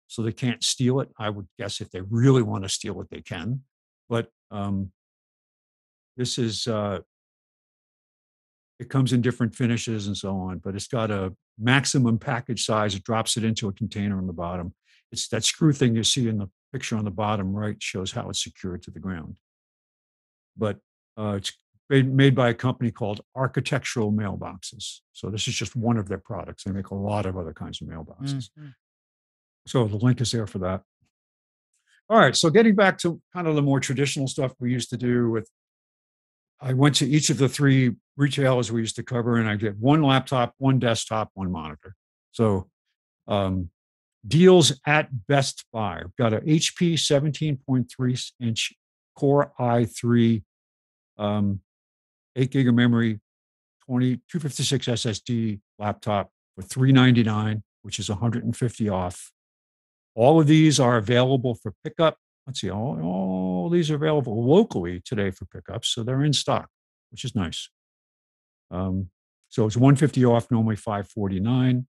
so they can't steal it. I would guess if they really want to steal it, they can. But this is, it comes in different finishes and so on, but it's got a maximum package size. It drops it into a container on the bottom. It's that screw thing you see in the picture on the bottom right shows how it's secured to the ground. But it's made by a company called Architectural Mailboxes. So this is just one of their products. They make a lot of other kinds of mailboxes. So the link is there for that. All right. So getting back to kind of the more traditional stuff we used to do I went to each of the three retailers we used to cover, and I did one laptop, one desktop, one monitor. So deals at Best Buy. I've got an HP 17.3-inch Core i3, 8 gig of memory, 256 SSD laptop for $399, which is $150 off. All of these are available for pickup. Let's see, all these are available locally today for pickups, so they're in stock, which is nice. So it's $150 off, normally $549.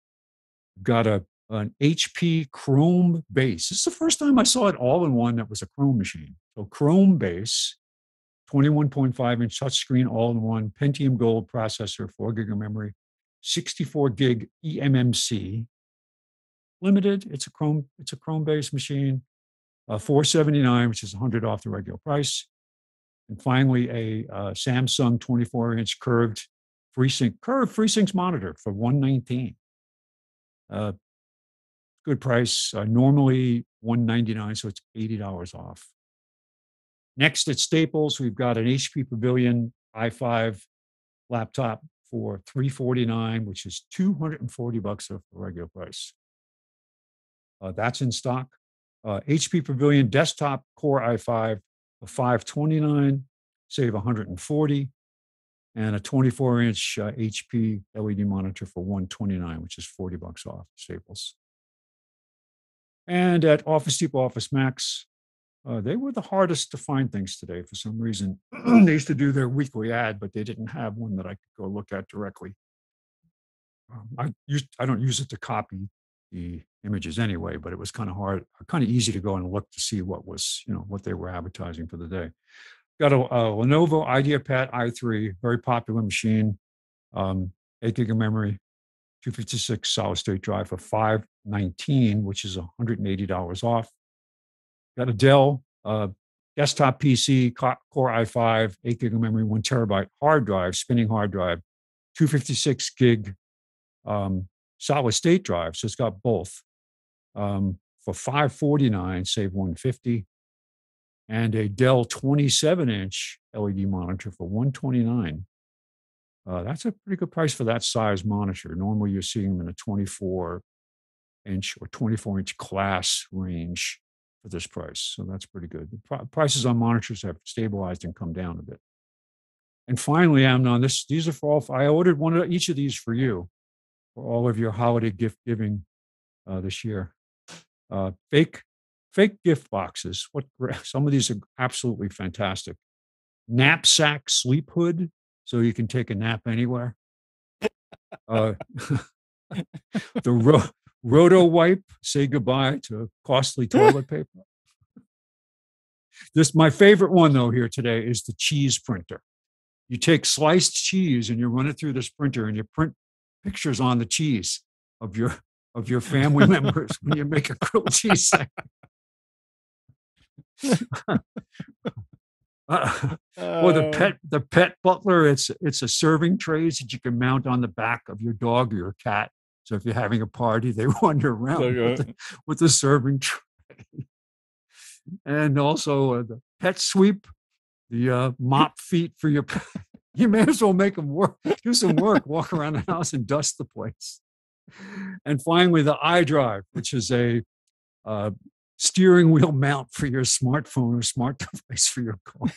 Got an HP Chrome base. This is the first time I saw it all in one that was a Chrome machine. So Chrome base, 21.5-inch touchscreen, all in one, Pentium Gold processor, 4 gig of memory, 64 gig eMMC. Limited. It's a Chrome-based machine. $479, which is $100 off the regular price. And finally, a Samsung 24-inch curved FreeSync monitor for $119. Good price. Normally $199, so it's $80 off. Next at Staples, we've got an HP Pavilion i5 laptop for $349, which is $240 off the regular price. That's in stock. HP Pavilion Desktop Core i5 for $529, save $140, and a 24-inch HP LED monitor for $129, which is $40 off Staples. And at Office Depot Office Max, they were the hardest to find things today for some reason. They used to do their weekly ad, but they didn't have one that I could go look at directly. I don't use it to copy the images anyway, but it was kind of hard, kind of easy to go and look to see what was, what they were advertising for the day. Got a Lenovo IdeaPad i3, very popular machine, 8 gig of memory, 256 solid state drive for $519, which is $180 off. Got a Dell desktop PC, Core i5, 8 gig of memory, 1 terabyte hard drive, spinning hard drive, 256 gig solid state drive. So it's got both for $549, save $150. And a Dell 27-inch LED monitor for $129. That's a pretty good price for that size monitor. Normally you're seeing them in a 24-inch or 24-inch class range for this price. So that's pretty good. The prices on monitors have stabilized and come down a bit. And finally, Amnon, these are for all. I ordered one of each of these for you, for all of your holiday gift giving this year. Fake gift boxes. Some of these are absolutely fantastic. Knapsack sleep hood, so you can take a nap anywhere. The Roto wipe, say goodbye to costly toilet paper. My favorite one though here today is the cheese printer. You take sliced cheese and you run it through this printer and you print pictures on the cheese of your family members when you make a grilled cheese sandwich. Or the pet butler, it's a serving trays that you can mount on the back of your dog or your cat. So if you're having a party, they wander around with the serving tray. And also the pet sweep, the mop feet for your pet. You may as well make them work, do some work, walk around the house and dust the place. And finally, the iDrive, which is a steering wheel mount for your smartphone or smart device for your car.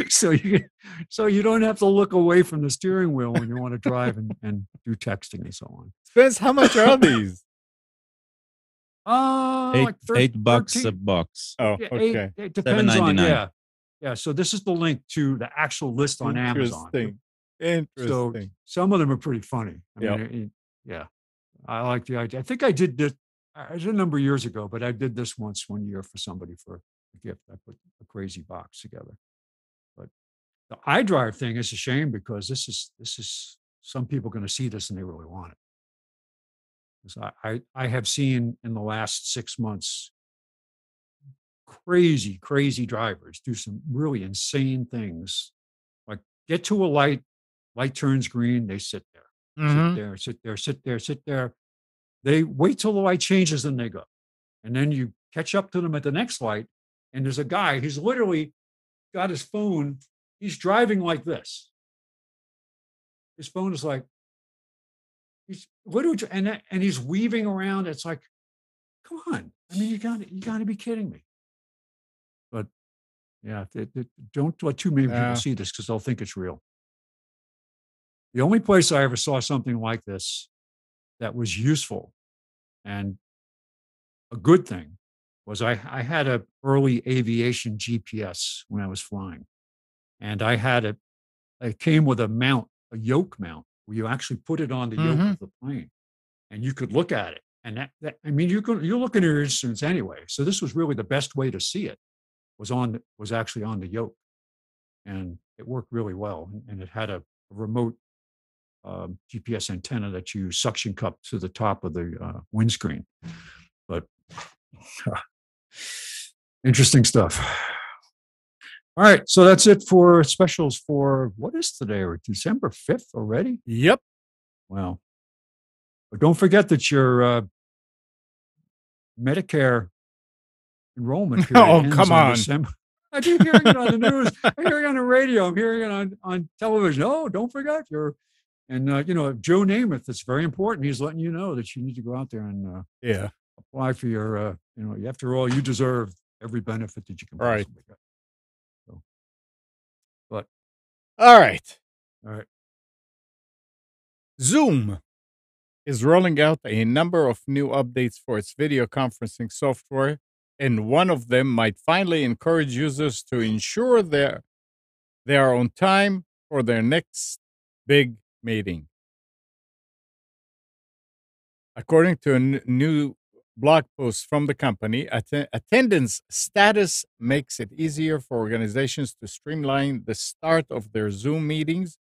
So you don't have to look away from the steering wheel when you want to drive and do texting and so on. Spence, how much are these? Like $8 a box. Oh, okay. It depends on, $7.99. Yeah. So this is the link to the actual list on Amazon. Interesting. So some of them are pretty funny. I like the idea. I think I did this. I did a number of years ago, but I did this one year for somebody for a gift. I put a crazy box together. But the iDrive thing is a shame because this is some people are going to see this and they really want it. Because I have seen in the last 6 months crazy drivers do some really insane things, like get to a light turns green, they sit there, sit there. They wait till the light changes, then they go. And then you catch up to them at the next light, and there's a guy, he's literally got his phone, he's driving like this. His phone is like, he's literally, and he's weaving around. It's like, come on. I mean, you got to be kidding me. But yeah, don't let too many people see this because they'll think it's real. The only place I ever saw something like this that was useful and a good thing was I had an early aviation GPS when I was flying. And it came with a yoke mount, where you actually put it on the yoke of the plane and you could look at it. And you're looking at your instruments anyway. So this was really the best way to see it was actually on the yoke. And it worked really well. And it had a remote GPS antenna that you suction cup to the top of the windscreen. But interesting stuff. All right, so that's it for specials for what is today? Or December 5th already? Yep. Wow. But don't forget that your Medicare enrollment period ends come on. I keep hearing it on the news. I'm hearing it on the radio. I'm hearing it on television. Oh, don't forget and Joe Namath. It's very important. He's letting you know that you need to go out there and Yeah. apply for your. After all, you deserve every benefit that you can Right. possibly get. So, but All right. all right. Zoom is rolling out a number of new updates for its video conferencing software, and one of them might finally encourage users to ensure they are on time for their next big meeting. According to a new blog post from the company, attendance status makes it easier for organizations to streamline the start of their Zoom meetings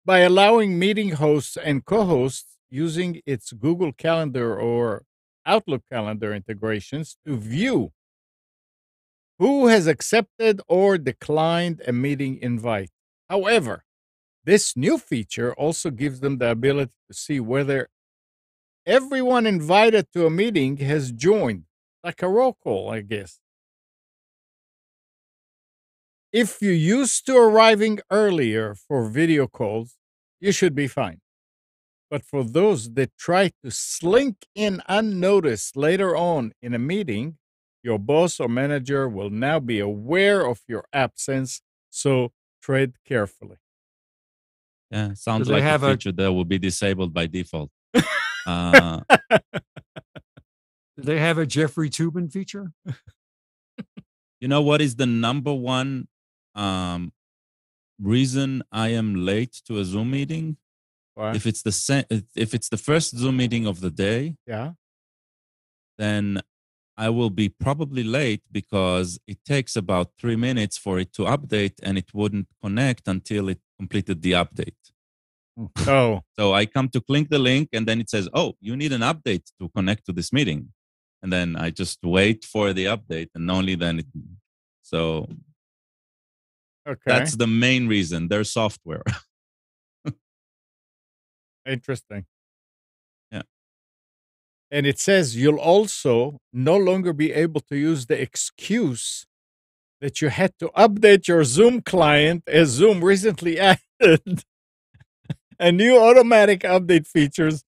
by allowing meeting hosts and co-hosts using its Google Calendar or Outlook calendar integrations to view who has accepted or declined a meeting invite. However, this new feature also gives them the ability to see whether everyone invited to a meeting has joined, like a roll call, I guess. If you're used to arriving earlier for video calls, you should be fine. But for those that try to slink in unnoticed later on in a meeting, your boss or manager will now be aware of your absence, so tread carefully. Yeah, sounds they like a have a- feature that will be disabled by default. Uh, Do they have a Jeffrey Toobin feature? you know what is the number one reason I am late to a Zoom meeting? What? If it's the first Zoom meeting of the day, Yeah. then I will be probably late because it takes about 3 minutes for it to update, and it wouldn't connect until it completed the update. Oh. So I come to click the link, and then it says, "Oh, you need an update to connect to this meeting," and then I just wait for the update, and only then it. So Okay. that's the main reason. Their software. Interesting. Yeah. And it says you'll also no longer be able to use the excuse that you had to update your Zoom client, as Zoom recently added a new automatic update features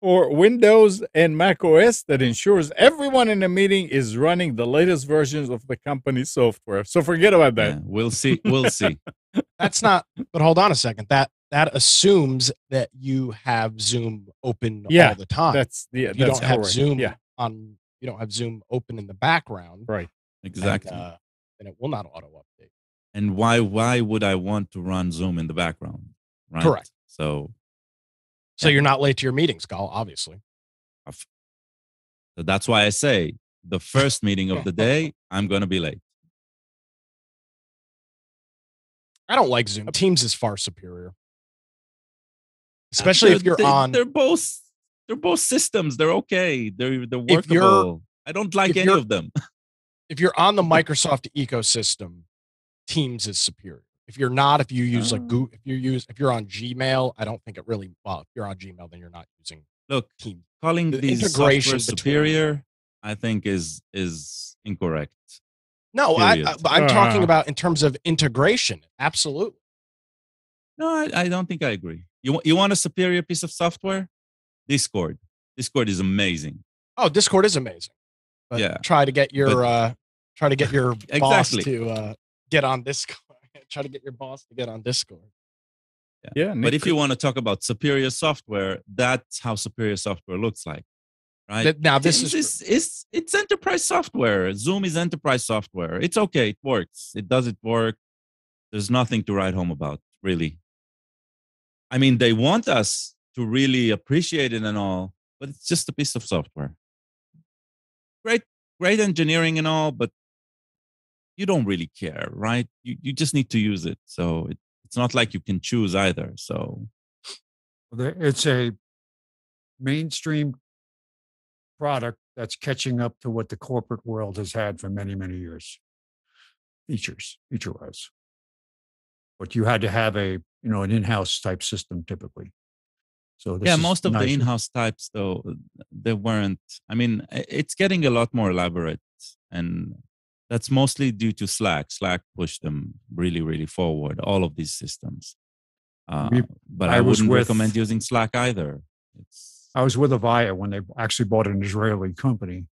for Windows and Mac OS that ensures everyone in the meeting is running the latest versions of the company's software. So forget about that. Yeah, we'll see. We'll see. That's not. But hold on a second. That assumes that you have Zoom open all the time. You don't have correct. Zoom Yeah. on. You don't have Zoom open in the background. Right. Exactly. And it will not auto update. And why would I want to run Zoom in the background? Right. Correct. So you're not late to your meetings, Gal, obviously. So that's why I say the first meeting of the day, I'm going to be late. I don't like Zoom. Teams is far superior. Especially if you're on. They're both systems. They're okay. They're workable. I don't like any of them. If you're on the Microsoft ecosystem, Teams is superior. If you're not, if you use like Google, if you're on Gmail, I don't think it really. Well, if you're on Gmail, then you're not using. Look, Teams. calling The these integration software superior, I think is incorrect. No, Period. I'm talking about in terms of integration. Absolutely. No, I don't think I agree. You want a superior piece of software? Discord. Discord is amazing. Oh, Discord is amazing. But yeah. Try to get your boss Exactly. to get on Discord. Try to get your boss to get on Discord. Yeah. But if you want to talk about superior software, that's how superior software looks like. Right? Now this Teams it's enterprise software. Zoom is enterprise software. It's okay. It works. It doesn't work. There's nothing to write home about, really. I mean, they want us to really appreciate it and all, but it's just a piece of software. Great engineering and all, but you don't really care, right? You just need to use it. So it's not like you can choose either. So it's a mainstream product that's catching up to what the corporate world has had for many, many years. Feature-wise. But you had to have an in-house type system typically. So most of the in-house types, though, they weren't. I mean, it's getting a lot more elaborate, and That's mostly due to Slack. Slack pushed them really, really forward, all of these systems. But I wouldn't recommend using Slack either. I was with Avaya when they actually bought an Israeli company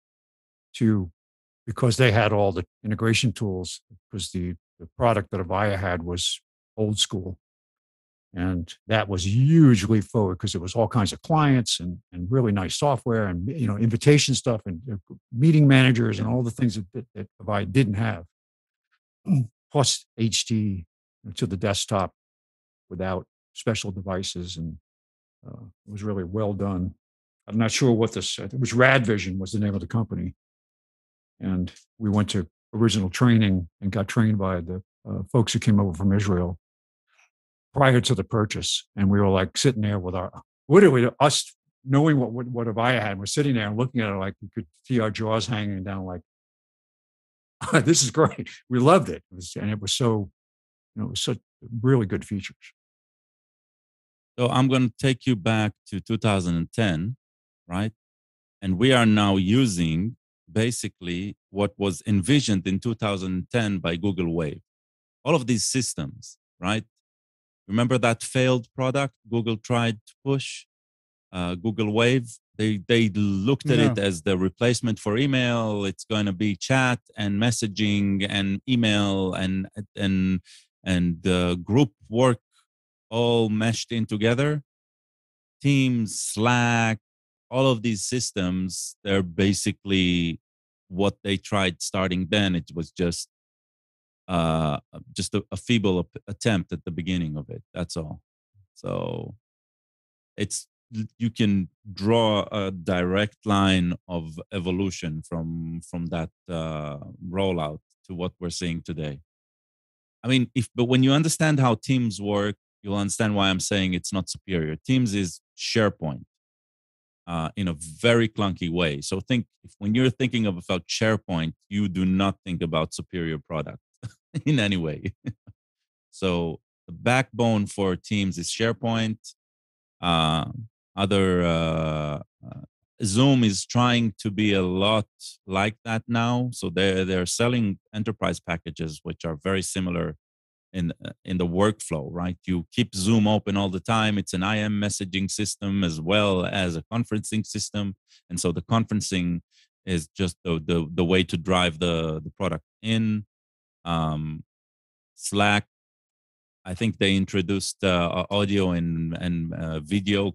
because they had all the integration tools, because the product that Avaya had was old school. And that was hugely forward because it was all kinds of clients and really nice software and invitation stuff and meeting managers and all the things that Avaya didn't have, plus HD to the desktop without special devices. And it was really well done. I'm not sure what it was. RadVision was the name of the company. And we went to original training and got trained by the folks who came over from Israel prior to the purchase. And we were like sitting there with us knowing what Avaya had. We're sitting there and looking at it like we could see our jaws hanging down like, this is great. We loved it. It was such really good features. So I'm going to take you back to 2010, right? And we are now using basically what was envisioned in 2010 by Google Wave. All of these systems, right? Remember that failed product Google tried to push, Google Wave? They looked at it as the replacement for email. It's going to be chat and messaging and email and group work all meshed in together. Teams, Slack, all of these systems, they're basically what they tried starting then. It was just a feeble attempt at the beginning of it. That's all. So you can draw a direct line of evolution from that rollout to what we're seeing today. I mean, but when you understand how Teams work, you'll understand why I'm saying it's not superior. Teams is SharePoint in a very clunky way. So when you're thinking about SharePoint, you do not think about superior product in any way. So the backbone for Teams is SharePoint. Zoom is trying to be a lot like that now. So they're selling enterprise packages which are very similar in the workflow, right? You keep Zoom open all the time. It's an IM messaging system as well as a conferencing system, and so the conferencing is just the way to drive the product in. Slack, I think they introduced audio and video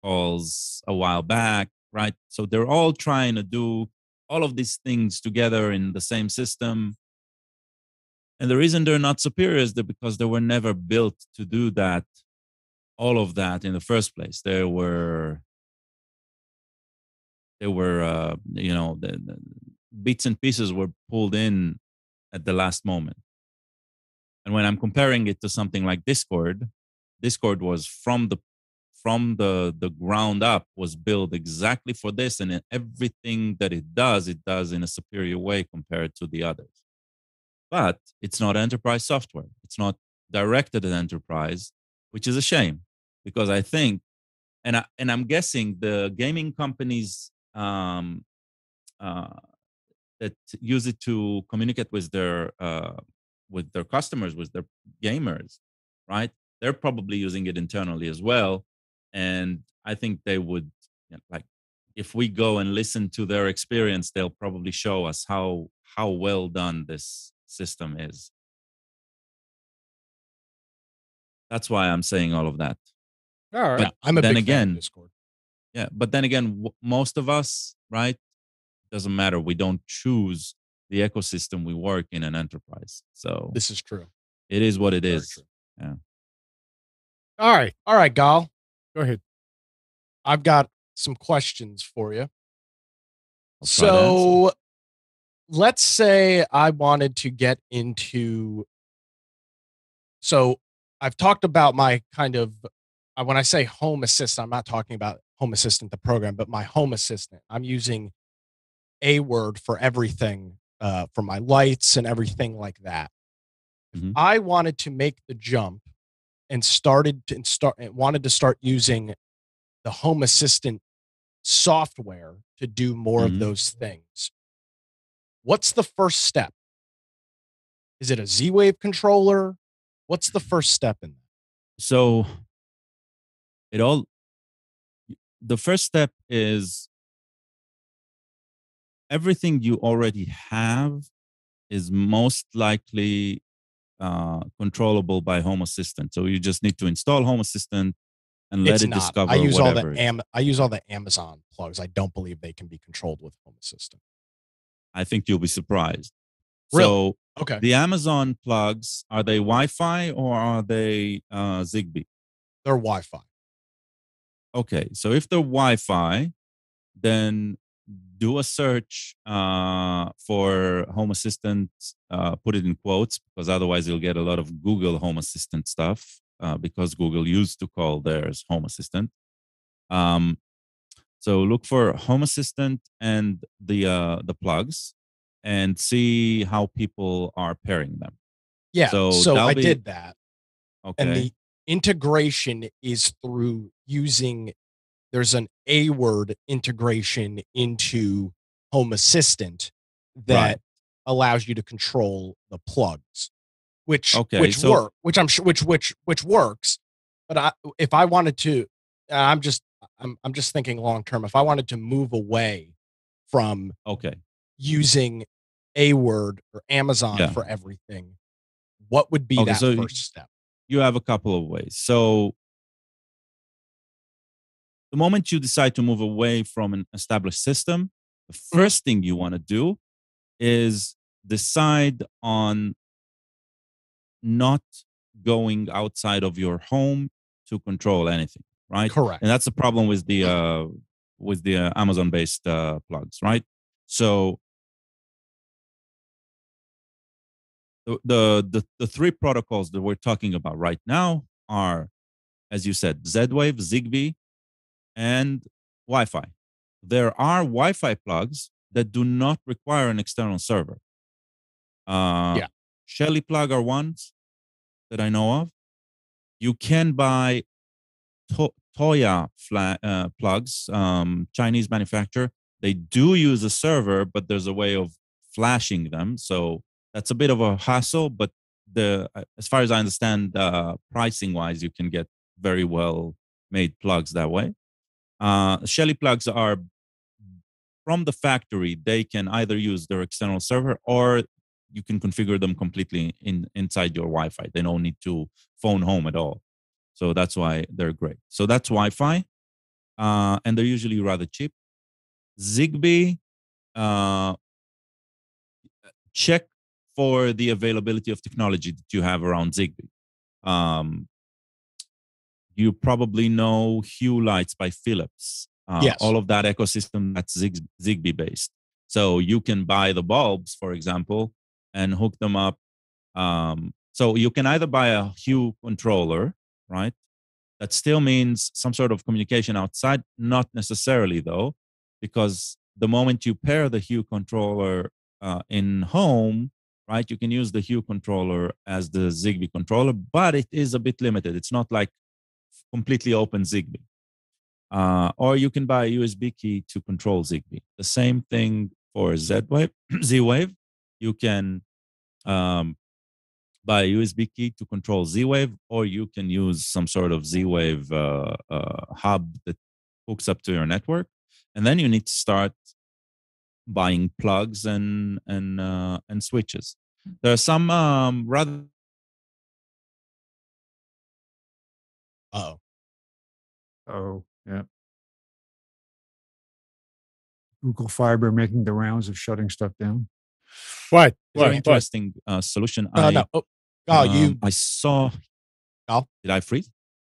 calls a while back, right? So they're all trying to do all of these things together in the same system. And the reason they're not superior is because they were never built to do that, all of that in the first place. The bits and pieces were pulled in at the last moment. And when I'm comparing it to something like Discord was from the ground up was built exactly for this, and everything that it does in a superior way compared to the others. But it's not enterprise software. It's not directed at enterprise, which is a shame, because I think, and I'm guessing the gaming companies that use it to communicate with their customers, with their gamers, right? They're probably using it internally as well, and I think they would, like, if we go and listen to their experience, they'll probably show us how well done this system is. That's why I'm saying all of that. All right. But I'm a big fan of Discord. Yeah, but then again, most of us, right? Doesn't matter. We don't choose the ecosystem we work in an enterprise. So this is true. It is what it is. True. Yeah. All right, Gal. Go ahead. I've got some questions for you. So let's say I wanted to get into, so I've talked about my kind of, when I say home assistant, I'm not talking about Home Assistant, the program, but my home assistant. I'm using a word for everything, for my lights and everything like that. Mm-hmm. If I wanted to make the jump and wanted to start using the Home Assistant software to do more of those things, what's the first step? Is it a Z-Wave controller? What's the first step in that? So the first step is everything you already have is most likely controllable by Home Assistant. So you just need to install Home Assistant and let It's it not. discover I use whatever. I use all the Amazon plugs. I don't believe they can be controlled with Home Assistant. I think you'll be surprised. Really? So Okay. the Amazon plugs, are they Wi-Fi or are they Zigbee? They're Wi-Fi. Okay, so if they're Wi-Fi, then do a search for Home Assistant. Put it in quotes because otherwise you'll get a lot of Google Home Assistant stuff because Google used to call theirs Home Assistant. So look for Home Assistant and the plugs, and see how people are pairing them. Yeah. So I be, did that. Okay. And the integration is through using, there's an A-word integration into Home Assistant that allows you to control the plugs, which work, which I'm sure which works. But if I wanted to, I'm just thinking long term. If I wanted to move away from using A-word or Amazon for everything, what would be that first step? You have a couple of ways. So the moment you decide to move away from an established system, the first thing you want to do is decide on not going outside of your home to control anything, right? Correct. And that's the problem with the Amazon-based plugs, right? So the three protocols that we're talking about right now are, as you said, Z-Wave, Zigbee, and Wi-Fi. There are Wi-Fi plugs that do not require an external server. Shelly plug are ones that I know of. You can buy Toya plugs, Chinese manufacturer. They do use a server, but there's a way of flashing them. So that's a bit of a hassle, but as far as I understand, pricing wise, you can get very well made plugs that way. Shelly plugs are from the factory. They can either use their external server or you can configure them completely inside your Wi-Fi. They don't need to phone home at all. So that's why they're great. So that's Wi-Fi, and they're usually rather cheap. Zigbee, check for the availability of technology that you have around Zigbee. You probably know Hue lights by Philips. Yes. All of that ecosystem that's Zigbee based. So you can buy the bulbs, for example, and hook them up. So you can either buy a Hue controller, right? That still means some sort of communication outside, not necessarily though, because the moment you pair the Hue controller in home, right, you can use the Hue controller as the Zigbee controller, but it is a bit limited. It's not like completely open Zigbee. Or you can buy a USB key to control Zigbee. The same thing for Z-Wave. You can buy a USB key to control Z-Wave, or you can use some sort of Z-Wave hub that hooks up to your network. And then you need to start buying plugs and switches. There are some rather. Oh, yeah. Google Fiber making the rounds of shutting stuff down. What? Very interesting solution. No. I saw. Oh, did I freeze?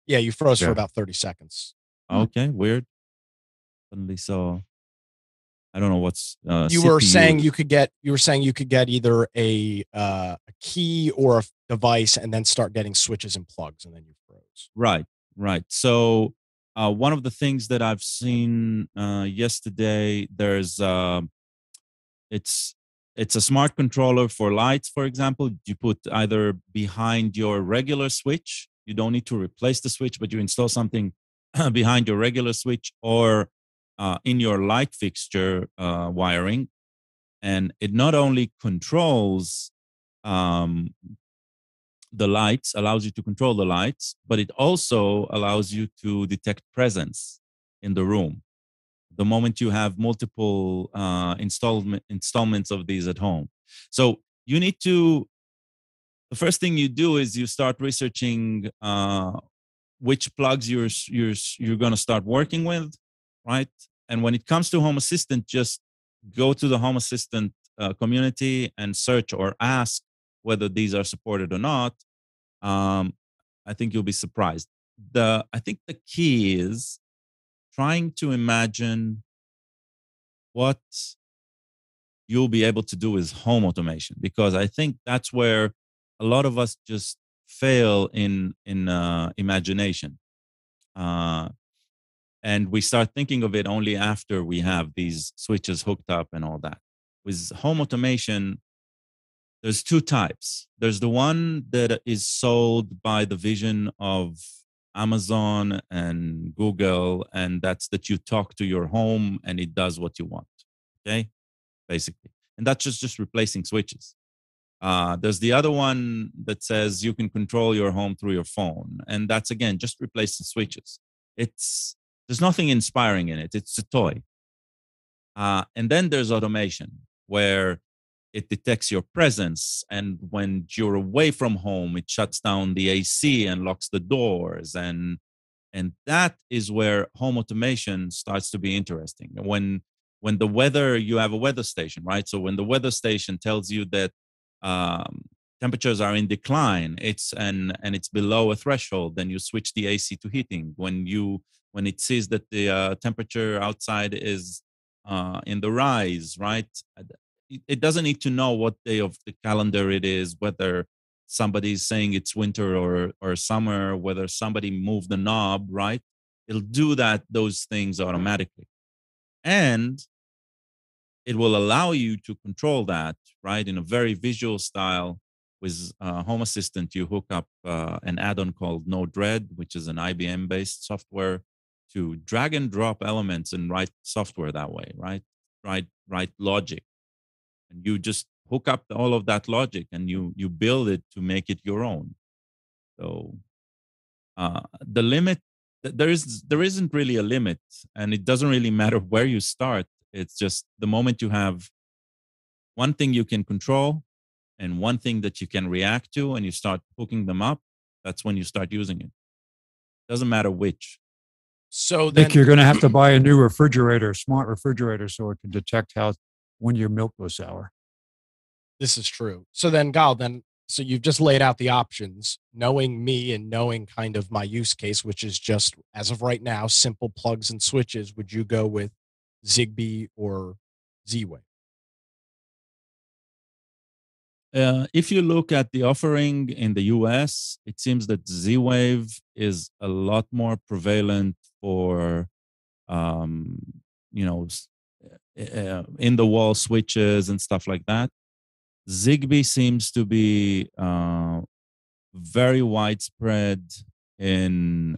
Yeah, you froze for about 30 seconds. Okay, weird. Suddenly saw. I don't know what's. You were saying you could get either a key or a device, and then start getting switches and plugs, and then you froze. Right. So one of the things that I've seen yesterday, there's it's a smart controller for lights, for example. You put either behind your regular switch. You don't need to replace the switch, but you install something behind your regular switch or in your light fixture wiring. And it not only controls um, the lights, allows you to control the lights, but it also allows you to detect presence in the room. The moment you have multiple installments of these at home. So you need to, the first thing you do is you start researching which plugs you're going to start working with, right? And when it comes to Home Assistant, just go to the Home Assistant community and search or ask whether these are supported or not. I think you'll be surprised. I think the key is trying to imagine what you'll be able to do with home automation, because I think that's where a lot of us just fail in imagination, and we start thinking of it only after we have these switches hooked up and all that. With home automation, there's two types. There's the one that is sold by the vision of Amazon and Google, and that's that you talk to your home and it does what you want. Okay, basically, and that's just replacing switches. There's the other one that says you can control your home through your phone, and that's again just replacing switches. There's nothing inspiring in it. It's a toy. And then there's automation, where it detects your presence, and when you're away from home, it shuts down the AC and locks the doors, and that is where home automation starts to be interesting. When the weather, you have a weather station, right? So when the weather station tells you that temperatures are in decline, and it's below a threshold, then you switch the AC to heating. When it sees that the temperature outside is in the rise, right? It doesn't need to know what day of the calendar it is, whether somebody's saying it's winter or summer, whether somebody moved the knob, right? It'll do those things automatically. And it will allow you to control that, right, in a very visual style. With Home Assistant, you hook up an add-on called Node-RED, which is an IBM-based software, to drag and drop elements and write software that way, right? Write logic. And you just hook up all of that logic and you build it to make it your own. So the limit, there isn't really a limit, and it doesn't really matter where you start. It's just the moment you have one thing you can control and one thing that you can react to, and you start hooking them up, that's when you start using it. Doesn't matter which. So I then think you're going to have to buy a new refrigerator, smart refrigerator, so it can detect when your milk goes sour. this is true. So then, Gal, so you've just laid out the options. Knowing me and knowing kind of my use case, which is just, as of right now, simple plugs and switches, would you go with Zigbee or Z-Wave? If you look at the offering in the US, it seems that Z-Wave is a lot more prevalent for, in the wall switches and stuff like that. Zigbee seems to be very widespread in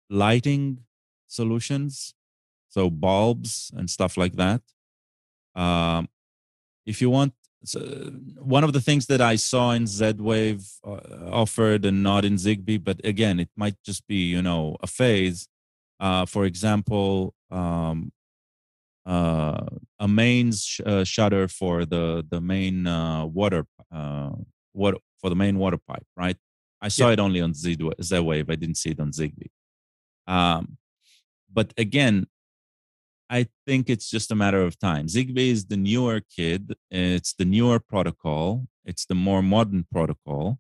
lighting solutions, so bulbs and stuff like that. If you want, one of the things that I saw in Z-Wave offered and not in Zigbee, but again, it might just be, a phase. For example, a mains shutter for the main water for the main water pipe, right? I saw it only on Z-Wave. I didn't see it on Zigbee. But again, I think it's just a matter of time. Zigbee is the newer kid. It's the newer protocol. It's the more modern protocol.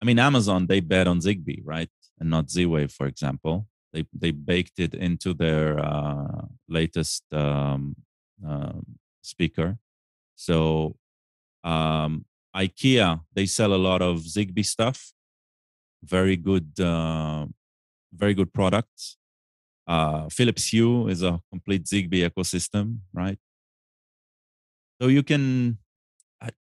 I mean, Amazon, they bet on Zigbee, right? And not Z-Wave, for example. They baked it into their latest speaker. So IKEA, they sell a lot of Zigbee stuff. Very good products. Philips Hue is a complete Zigbee ecosystem, right? So you can,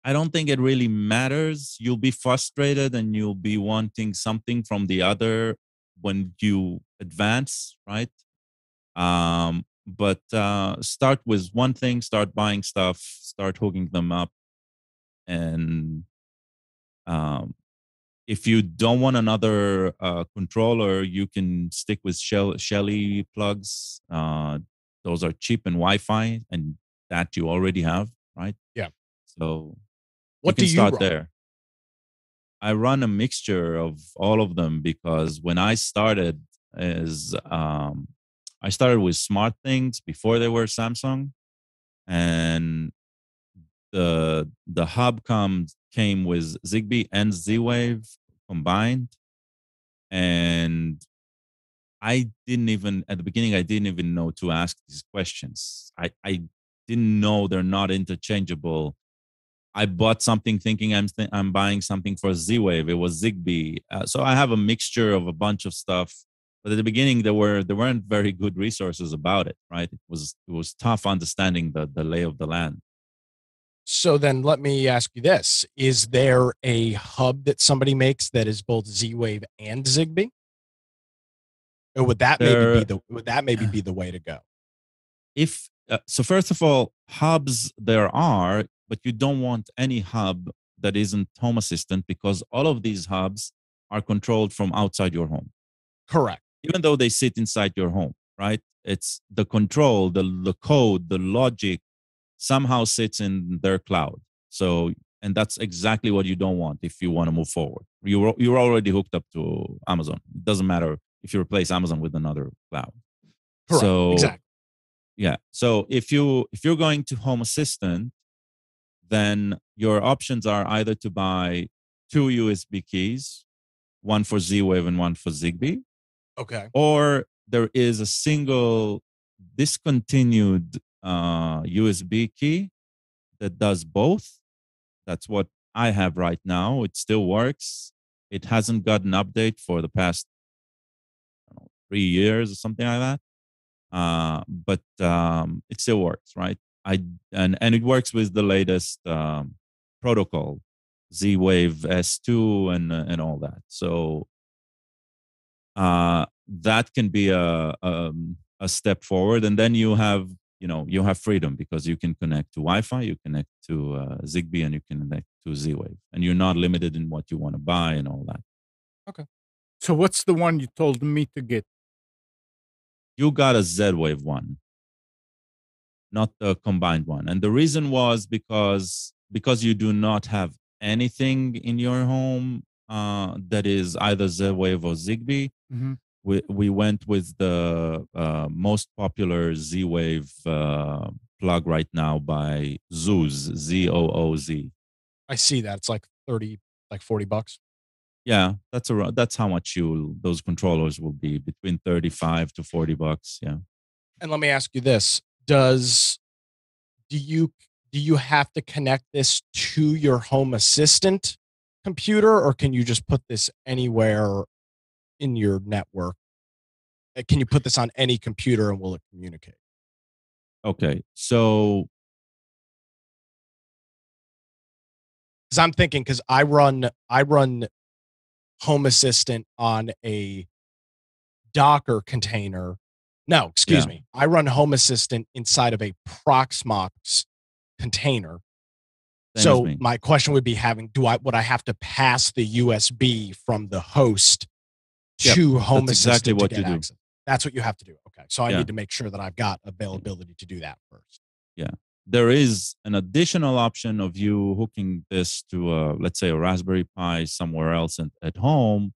I don't think it really matters. You'll be frustrated and you'll be wanting something from the other when you advance, right? But start with one thing, start buying stuff, start hooking them up, And if you don't want another controller, you can stick with Shelly plugs. Those are cheap and Wi-Fi, and that you already have, right? Yeah. So What you do can you start run? there. I run a mixture of all of them because when I started, I started with smart things before they were Samsung, and the hub came with Zigbee and Z-Wave combined, and I didn't even at the beginning I didn't even know to ask these questions. I didn't know they're not interchangeable. I bought something thinking I'm buying something for Z-Wave. It was Zigbee, so I have a mixture of a bunch of stuff. But at the beginning, there weren't very good resources about it. Right? It was tough understanding the lay of the land. So then let me ask you this. Is there a hub that somebody makes that is both Z-Wave and Zigbee? Or would that maybe be the way to go? If so, first of all, hubs there are, but you don't want any hub that isn't Home Assistant because all of these hubs are controlled from outside your home. Correct. Even though they sit inside your home, right? It's the control, the code, the logic somehow sits in their cloud. So, and that's exactly what you don't want if you want to move forward. You're already hooked up to Amazon. It doesn't matter if you replace Amazon with another cloud. Correct. So, exactly. yeah. So if you're going to Home Assistant, then your options are either to buy two USB keys, one for Z-Wave and one for Zigbee, Okay. or there is a single discontinued USB key that does both. That's what I have right now. It still works. It hasn't got an update for the past 3 years or something like that. But it still works, right? And it works with the latest protocol, Z-Wave S2 and all that. So that can be a step forward, and then you have freedom because you can connect to Wi-Fi, you connect to Zigbee, and you can connect to Z-Wave, and you're not limited in what you want to buy and all that. Okay. So what's the one you told me to get? You got a Z-Wave one, not the combined one. And the reason was because you do not have anything in your home that is either Z-Wave or Zigbee. Mm-hmm. We went with the most popular Z-Wave plug right now by Zooz, Zooz. I see that. It's like 30, like $40. Yeah, that's how much those controllers will be, between 35 to $40. Yeah. And let me ask you this: do you have to connect this to your Home Assistant computer, or can you just put this anywhere in your network? Can you put this on any computer and will it communicate? Okay, so Because I'm thinking, because I run Home Assistant on a Docker container. No, excuse me. I run Home Assistant inside of a Proxmox container. So my question would be would I have to pass the USB from the host to Home that's Assistant exactly what to get you do. access? That's what you have to do. Okay. So I Yeah. need to make sure that I've got availability to do that first. Yeah. There is an additional option of you hooking this to, let's say, a Raspberry Pi somewhere else at home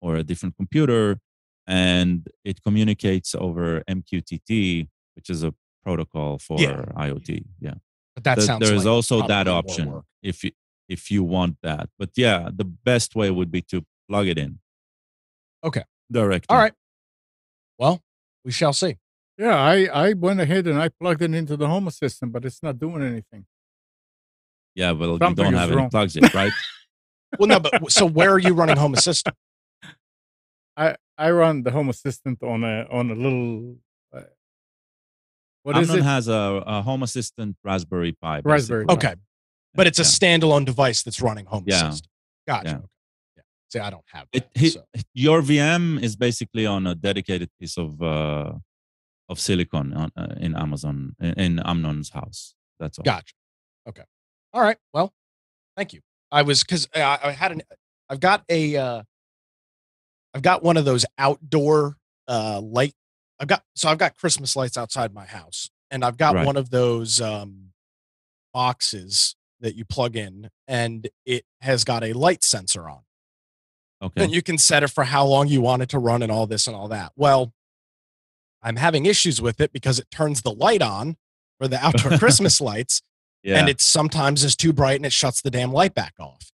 or a different computer, and it communicates over MQTT, which is a protocol for IoT. Yeah. But that sounds there is like also that probably more option work. if you want that. But yeah, the best way would be to plug it in. Okay. Directly. All right. Well, we shall see. Yeah, I went ahead and I plugged it into the Home Assistant, but it's not doing anything. Yeah, well, Something you don't is have wrong. any plugs yet, right? Well, no, but so where are you running Home Assistant? I run the Home Assistant on a little what is Amnon it? has a Home Assistant Raspberry Pi. Raspberry basically. Pi. Okay. But it's a standalone device that's running Home Yeah. Assistant. Gotcha. Yeah. Okay. Yeah. See, I don't have that. So. Your VM is basically on a dedicated piece of silicon in Amazon in Amnon's house. That's all. Gotcha. Okay. All right. Well, Thank you. I was because I had I've got I've got one of those outdoor light. I've got Christmas lights outside my house, and I've got Right. one of those boxes that you plug in, and it has got a light sensor on. And Okay. you can set it for how long you want it to run and all this and all that. Well, I'm having issues with it because it turns the light on for the outdoor Christmas lights, and Yeah. it sometimes is too bright and it shuts the damn light back off.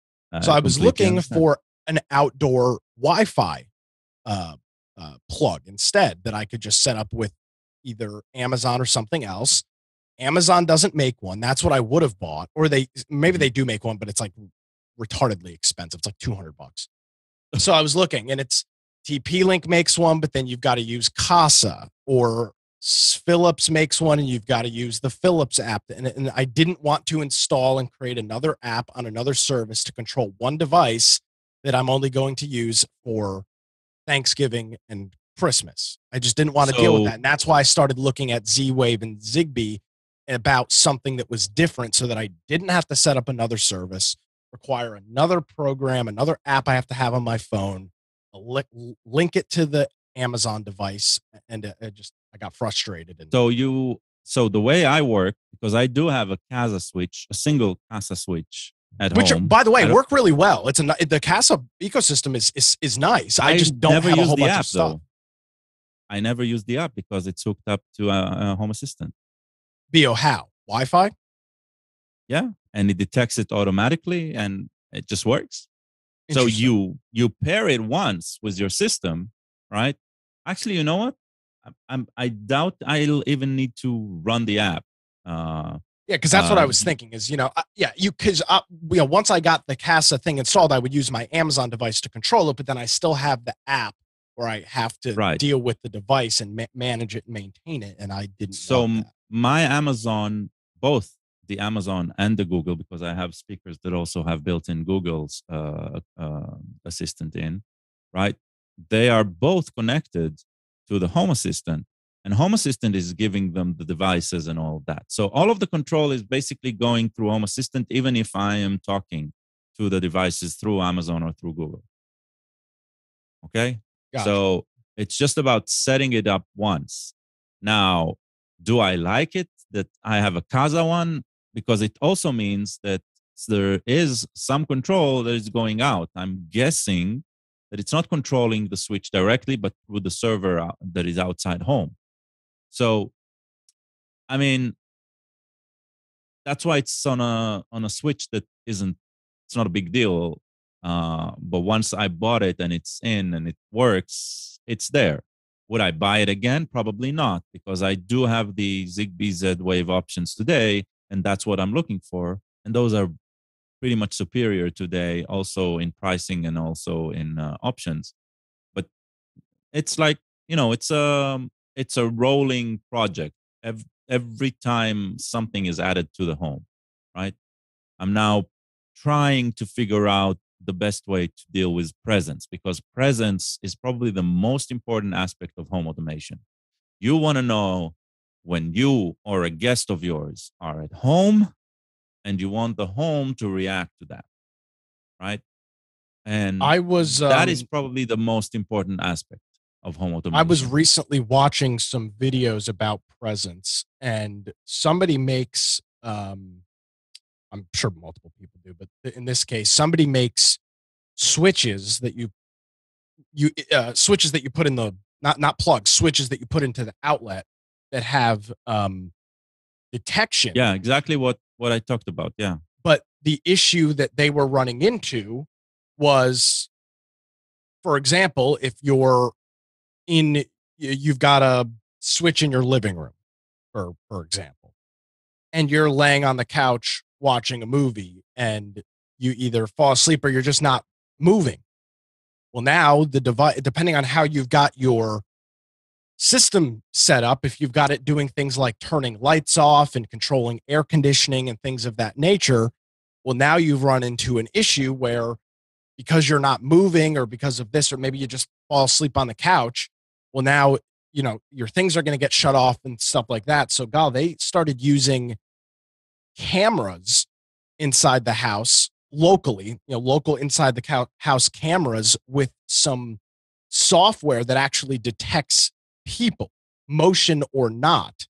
So I I was completely looking understand. for an outdoor Wi-Fi uh, plug instead that I could just set up with either Amazon or something else. Amazon doesn't make one. That's what I would have bought, or maybe Mhm. they do make one, but it's like retardedly expensive. It's like $200. So I was looking, and it's TP Link makes one, but then you've got to use Casa, or Philips makes one, and you've got to use the Philips app. And I didn't want to install and create another app on another service to control one device that I'm only going to use for Thanksgiving and Christmas. I just didn't want to deal with So that. And that's why I started looking at Z Wave and Zigbee about something that was different so that I didn't have to set up another service, require another program, another app I have to have on my phone, link it to the Amazon device. And I got frustrated. And so the way I work, because I do have a Casa switch, a single Casa switch at which, home. by the way, I don't. work really well. The Casa ecosystem is nice. I I just don't never have a use whole the bunch app of stuff. though. I never use the app because it's hooked up to a Home Assistant. Bio, how? Wi-Fi? Yeah, and it detects it automatically, and it just works. So Interesting. you pair it once with your system, right? Actually, you know what? I doubt I'll even need to run the app. Yeah, because that's what I was Y- thinking. Is once I got the Casa thing installed, I would use my Amazon device to control it, but then I still have the app where I have to right. deal with the device and manage it and maintain it, and I didn't So want that. my Amazon, both the Amazon and the Google, because I have speakers that also have built-in Google's assistant in, right? They are both connected to the Home Assistant, and Home Assistant is giving them the devices and all of that. So all of the control is basically going through Home Assistant, even if I am talking to the devices through Amazon or through Google. Okay. Gotcha. So it's just about setting it up once. Now, do I like it that I have a Casa one? Because it also means that there is some control that is going out. I'm guessing that it's not controlling the switch directly, but through the server that is outside home. So, I mean, that's why it's on a switch that isn't. It's not a big deal. But once I bought it and it's in and it works, it's there. Would I buy it again? Probably not, because I do have the Zigbee Z Wave options today, and that's what I'm looking for. And those are pretty much superior today, also in pricing and also in options. But it's like, it's a rolling project. Every time something is added to the home, right? I'm now trying to figure out the best way to deal with presence, because presence is probably the most important aspect of home automation. You want to know when you or a guest of yours are at home, and you want the home to react to that, right? And I was that is probably the most important aspect of home I was automation. recently watching some videos about presence, and somebody makes I'm sure multiple people do, but in this case, somebody makes switches that switches that you put in the not plugs, switches that you put into the outlet that have detection. Yeah, exactly what I talked about. Yeah. But the issue that they were running into was, for example, if you've got a switch in your living room, for example, and you're laying on the couch watching a movie, and you either fall asleep or you're just not moving. Well, now the device, depending on how you've got your system set up, if you've got it doing things like turning lights off and controlling air conditioning and things of that nature, well, now you've run into an issue where, because you're not moving or because of this, or maybe you just fall asleep on the couch, well, now, your things are going to get shut off and stuff like that. So, God, they started using cameras inside the house locally, local inside the house cameras with some software that actually detects people, motion or not.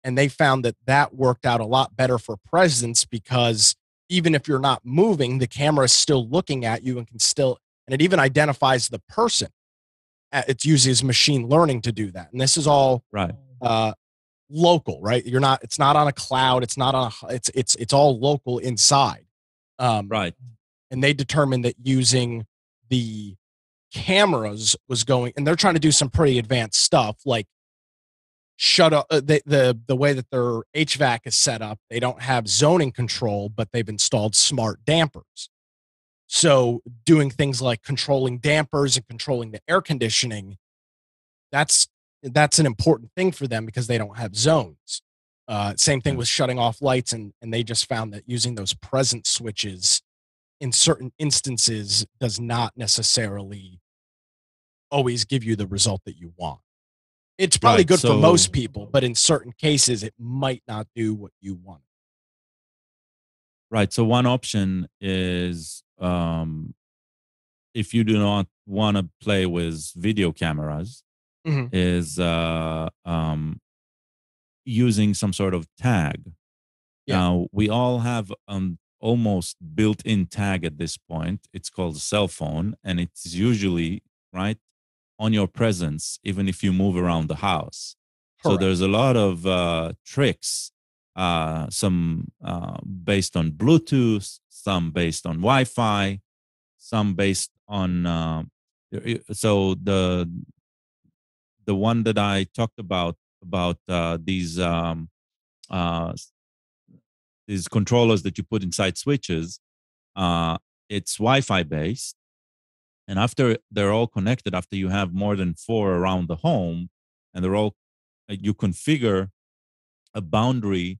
And they found that that worked out a lot better for presence, because even if you're not moving, the camera is still looking at you and and it even identifies the person. It uses machine learning to do that. And this is all Right. local, right? It's not on a cloud. It's not on it's all local inside. Right. And they determined that using the cameras was going, and they're trying to do some pretty advanced stuff, like shut up the way that their HVAC is set up. They don't have zoning control, but they've installed smart dampers. So doing things like controlling dampers and controlling the air conditioning, that's an important thing for them because they don't have zones. Same thing with shutting off lights, and they just found that using those presence switches in certain instances does not necessarily always give you the result that you want. It's probably Right, good for so- most people, but in certain cases, it might not do what you want. Right. So one option is if you do not want to play with video cameras, Mhm. is using some sort of tag. Yeah. Now we all have almost built-in tag at this point. It's called a cell phone, and it's usually right on your presence, even if you move around the house. So Correct. there's a lot of tricks, some based on Bluetooth, some based on Wi-Fi, some based on. So the one that I talked about uh, these controllers that you put inside switches, it's Wi-Fi based, and after they're all connected, after you have more than 4 around the home, and they're all you configure a boundary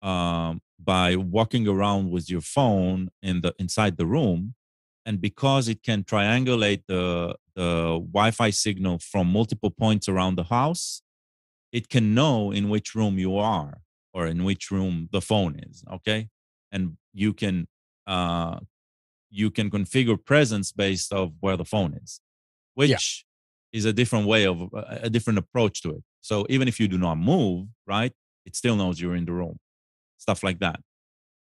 by walking around with your phone inside the room, and because it can triangulate the Wi-Fi signal from multiple points around the house, it can know in which room you are or in which room the phone is. Okay, and uh, you can configure presence based of where the phone is, Yeah. which is a different way of a different approach to it. So even if you do not move, right, it still knows you're in the room, stuff like that.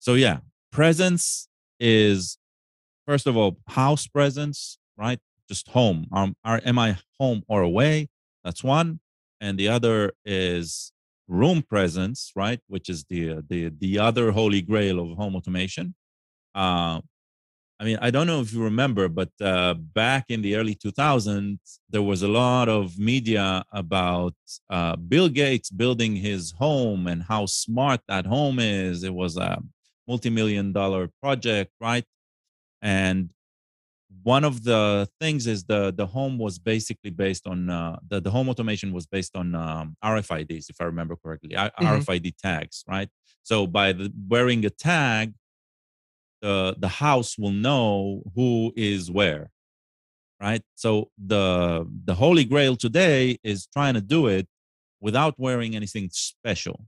So yeah, presence is first of all house presence, right? Just home. Am I home or away? That's one, and the other is room presence, right? Which is the other holy grail of home automation. Uh, I mean, I don't know if you remember, but back in the early 2000s, there was a lot of media about Bill Gates building his home and how smart that home is. It was a multi-million-dollar project, right? And one of the things is the home was basically based on the home automation was based on RFIDs, if I remember correctly, RFID tags, right? So by wearing a tag, the house will know who is where, right? So the holy grail today is trying to do it without wearing anything special,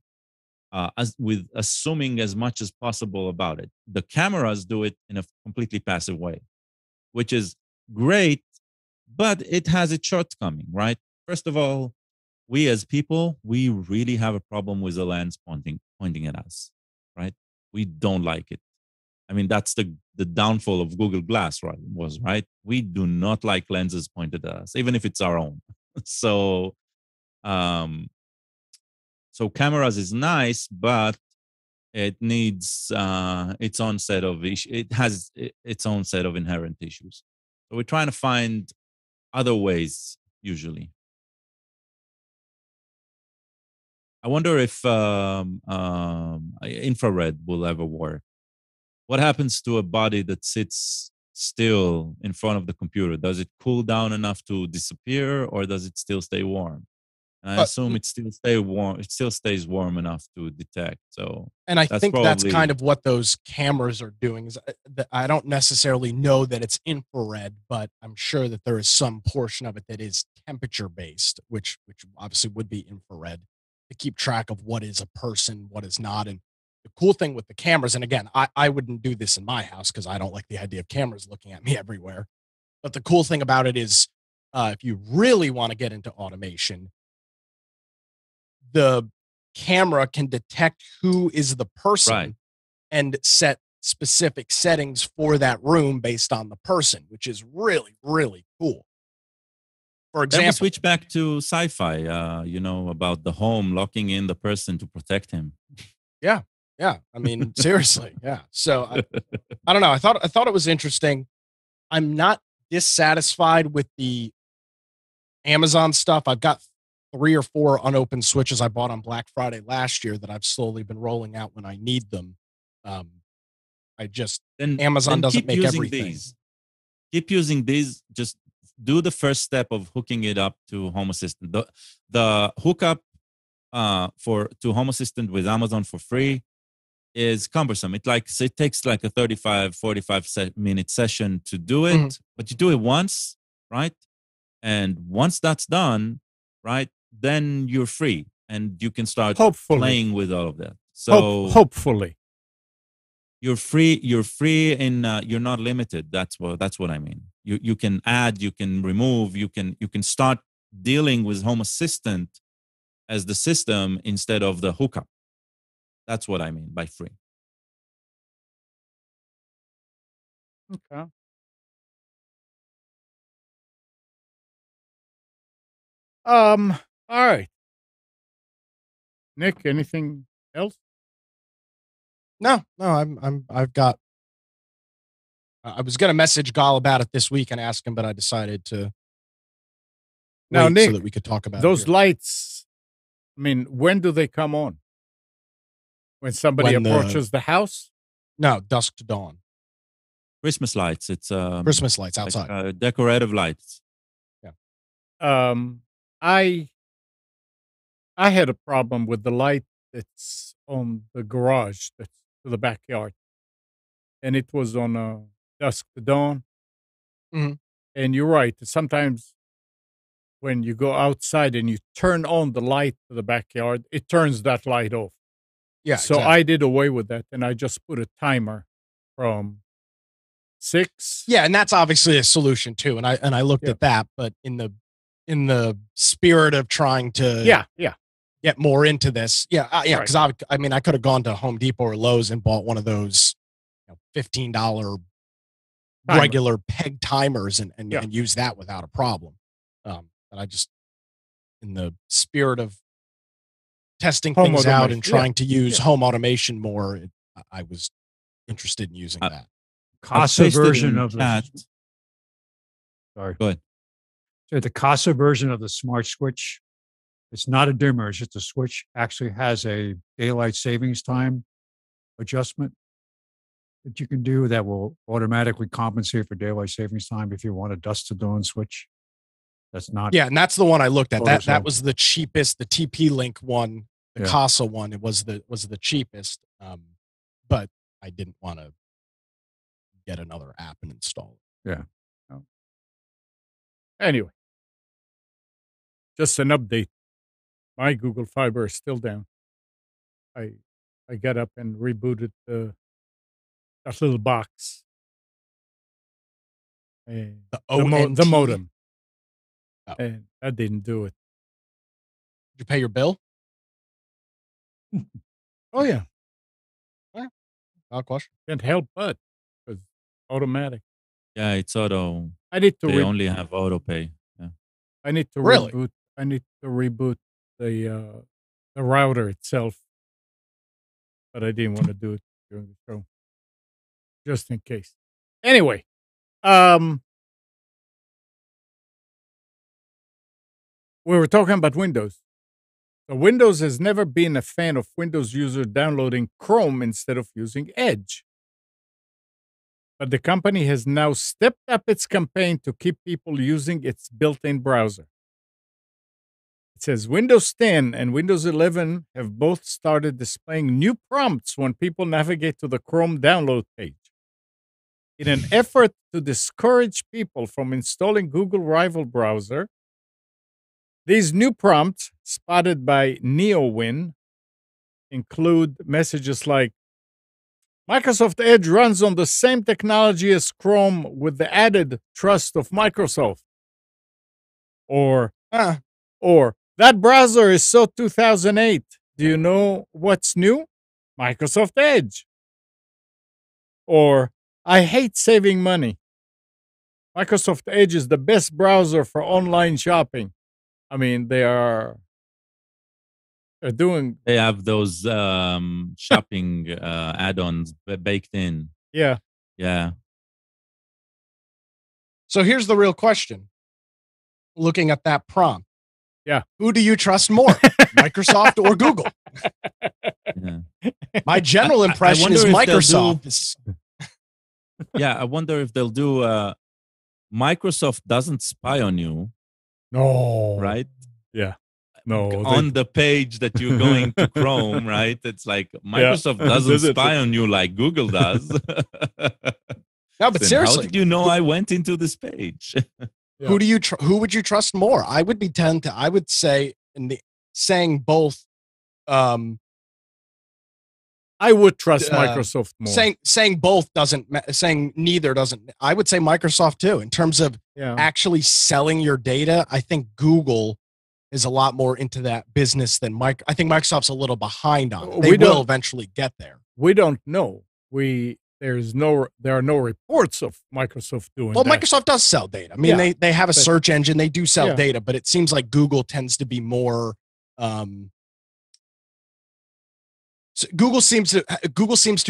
as with assuming as much as possible about it. The cameras do it in a completely passive way, which is great, but it has its shortcoming, right? First of all, we as people, we really have a problem with the lens pointing at us, right? We don't like it. I mean, that's the downfall of Google Glass, right? Was right. We do not like lenses pointed at us, even if it's our own. So, um, so cameras is nice, but it needs its own set of issues. It has its own set of inherent issues. So we're trying to find other ways. Usually, I wonder if infrared will ever work. What happens to a body that sits still in front of the computer? Does it cool down enough to disappear, or does it still stay warm? And I assume it still stay warm. It still stays warm enough to detect. So, And I that's think that's probably kind of what those cameras are doing. Is that I don't necessarily know that it's infrared, but I'm sure that there is some portion of it that is temperature based, which obviously would be infrared, to keep track of what is a person, what is not. And the cool thing with the cameras, and again, I wouldn't do this in my house because I don't like the idea of cameras looking at me everywhere. But the cool thing about it is, if you really want to get into automation, the camera can detect who is the person Right. and set specific settings for that room based on the person, which is really, really cool. For Then we example, switch back to sci-fi, about the home locking in the person to protect him. yeah, I mean, seriously, yeah. So I don't know. I thought it was interesting. I'm not dissatisfied with the Amazon stuff. I've got 3 or 4 unopened switches I bought on Black Friday last year that I've slowly been rolling out when I need them. I just Amazon doesn't keep make using everything. these. Keep using these. Just do the first step of hooking it up to Home Assistant. The hookup to Home Assistant with Amazon for free is cumbersome. It takes like a 45 minute session to do it, but you do it once, right? And once that's done, right, then you're free and you can start playing with all of that. So hopefully you're free. You're free, and you're not limited. That's what I mean. You can add, you can remove, you can start dealing with Home Assistant as the system instead of the hookup. That's what I mean by free. Okay. All right. Nick, anything else? No, I've got. I was going to message Gal about it this week and ask him, but I decided to Now, wait Nick, so that we could talk about those it here. lights. I mean, when do they come on? When somebody approaches the house? No, dusk to dawn. Christmas lights. It's Christmas lights outside. Like, decorative lights. Yeah. I had a problem with the light that's on the garage that's to the backyard, and it was on dusk to dawn. Mm-hmm. And you're right. Sometimes when you go outside and you turn on the light to the backyard, it turns that light off. Yeah. So exactly. I did away with that, and I just put a timer from 6. Yeah, and that's obviously a solution too. And I looked at that, but in the spirit of trying to get more into this, because I mean I could have gone to Home Depot or Lowe's and bought one of those $15 regular peg timers and use that without a problem. But I just, in the spirit of testing Home things out automation. and trying to use home automation more, I was interested in using that. Casa version of the. Sorry. Go ahead. So the Casa version of the smart switch, it's not a dimmer. It's just a switch. Actually has a daylight savings time adjustment that you can do that will automatically compensate for daylight savings time if you want a dusk to dawn switch. That's not. Yeah, and that's the one I looked at. That was the cheapest. The TP-Link one, the Casa one, it was the cheapest. But I didn't want to get another app and install it. Yeah. Oh. Anyway, just an update. My Google Fiber is still down. I got up and rebooted that little box. And the modem. Oh. And I didn't do it. Did you pay your bill? Oh, yeah. No question. Can't help but because automatic. Yeah, it's auto. I need to. They only have auto pay. Yeah. I need to reboot. I need to reboot the router itself, but I didn't want to do it during the show, just in case. Anyway, we were talking about Windows. So Windows has never been a fan of Windows users downloading Chrome instead of using Edge. But the company has now stepped up its campaign to keep people using its built-in browser. It says Windows 10 and Windows 11 have both started displaying new prompts when people navigate to the Chrome download page. In an effort to discourage people from installing Google rival browser, these new prompts, spotted by NeoWin, include messages like Microsoft Edge runs on the same technology as Chrome with the added trust of Microsoft. Or that browser is so 2008. Do you know what's new? Microsoft Edge. Or I hate saving money. Microsoft Edge is the best browser for online shopping. I mean, they're doing. They have those shopping add-ons baked in. Yeah. Yeah. So here's the real question. Looking at that prompt. Yeah. Who do you trust more, Microsoft or Google? Yeah. My general impression is Microsoft. Yeah, I wonder if they'll do Microsoft doesn't spy on you. No. Right? Yeah. No. On the page that you're going to Chrome, right? It's like Microsoft doesn't spy on you like Google does. No, but seriously, how did you know I went into this page? Yeah. Who would you trust more? I would say saying both. I would trust Microsoft more. Saying both saying neither doesn't. I would say Microsoft too. In terms of actually selling your data, I think Google is a lot more into that business than Mike. I think Microsoft's a little behind on it. They will eventually get there. We don't know. There are no reports of Microsoft doing that. Well, Microsoft does sell data. I mean, they have a search engine. They do sell data, but it seems like Google tends to be more. So Google seems to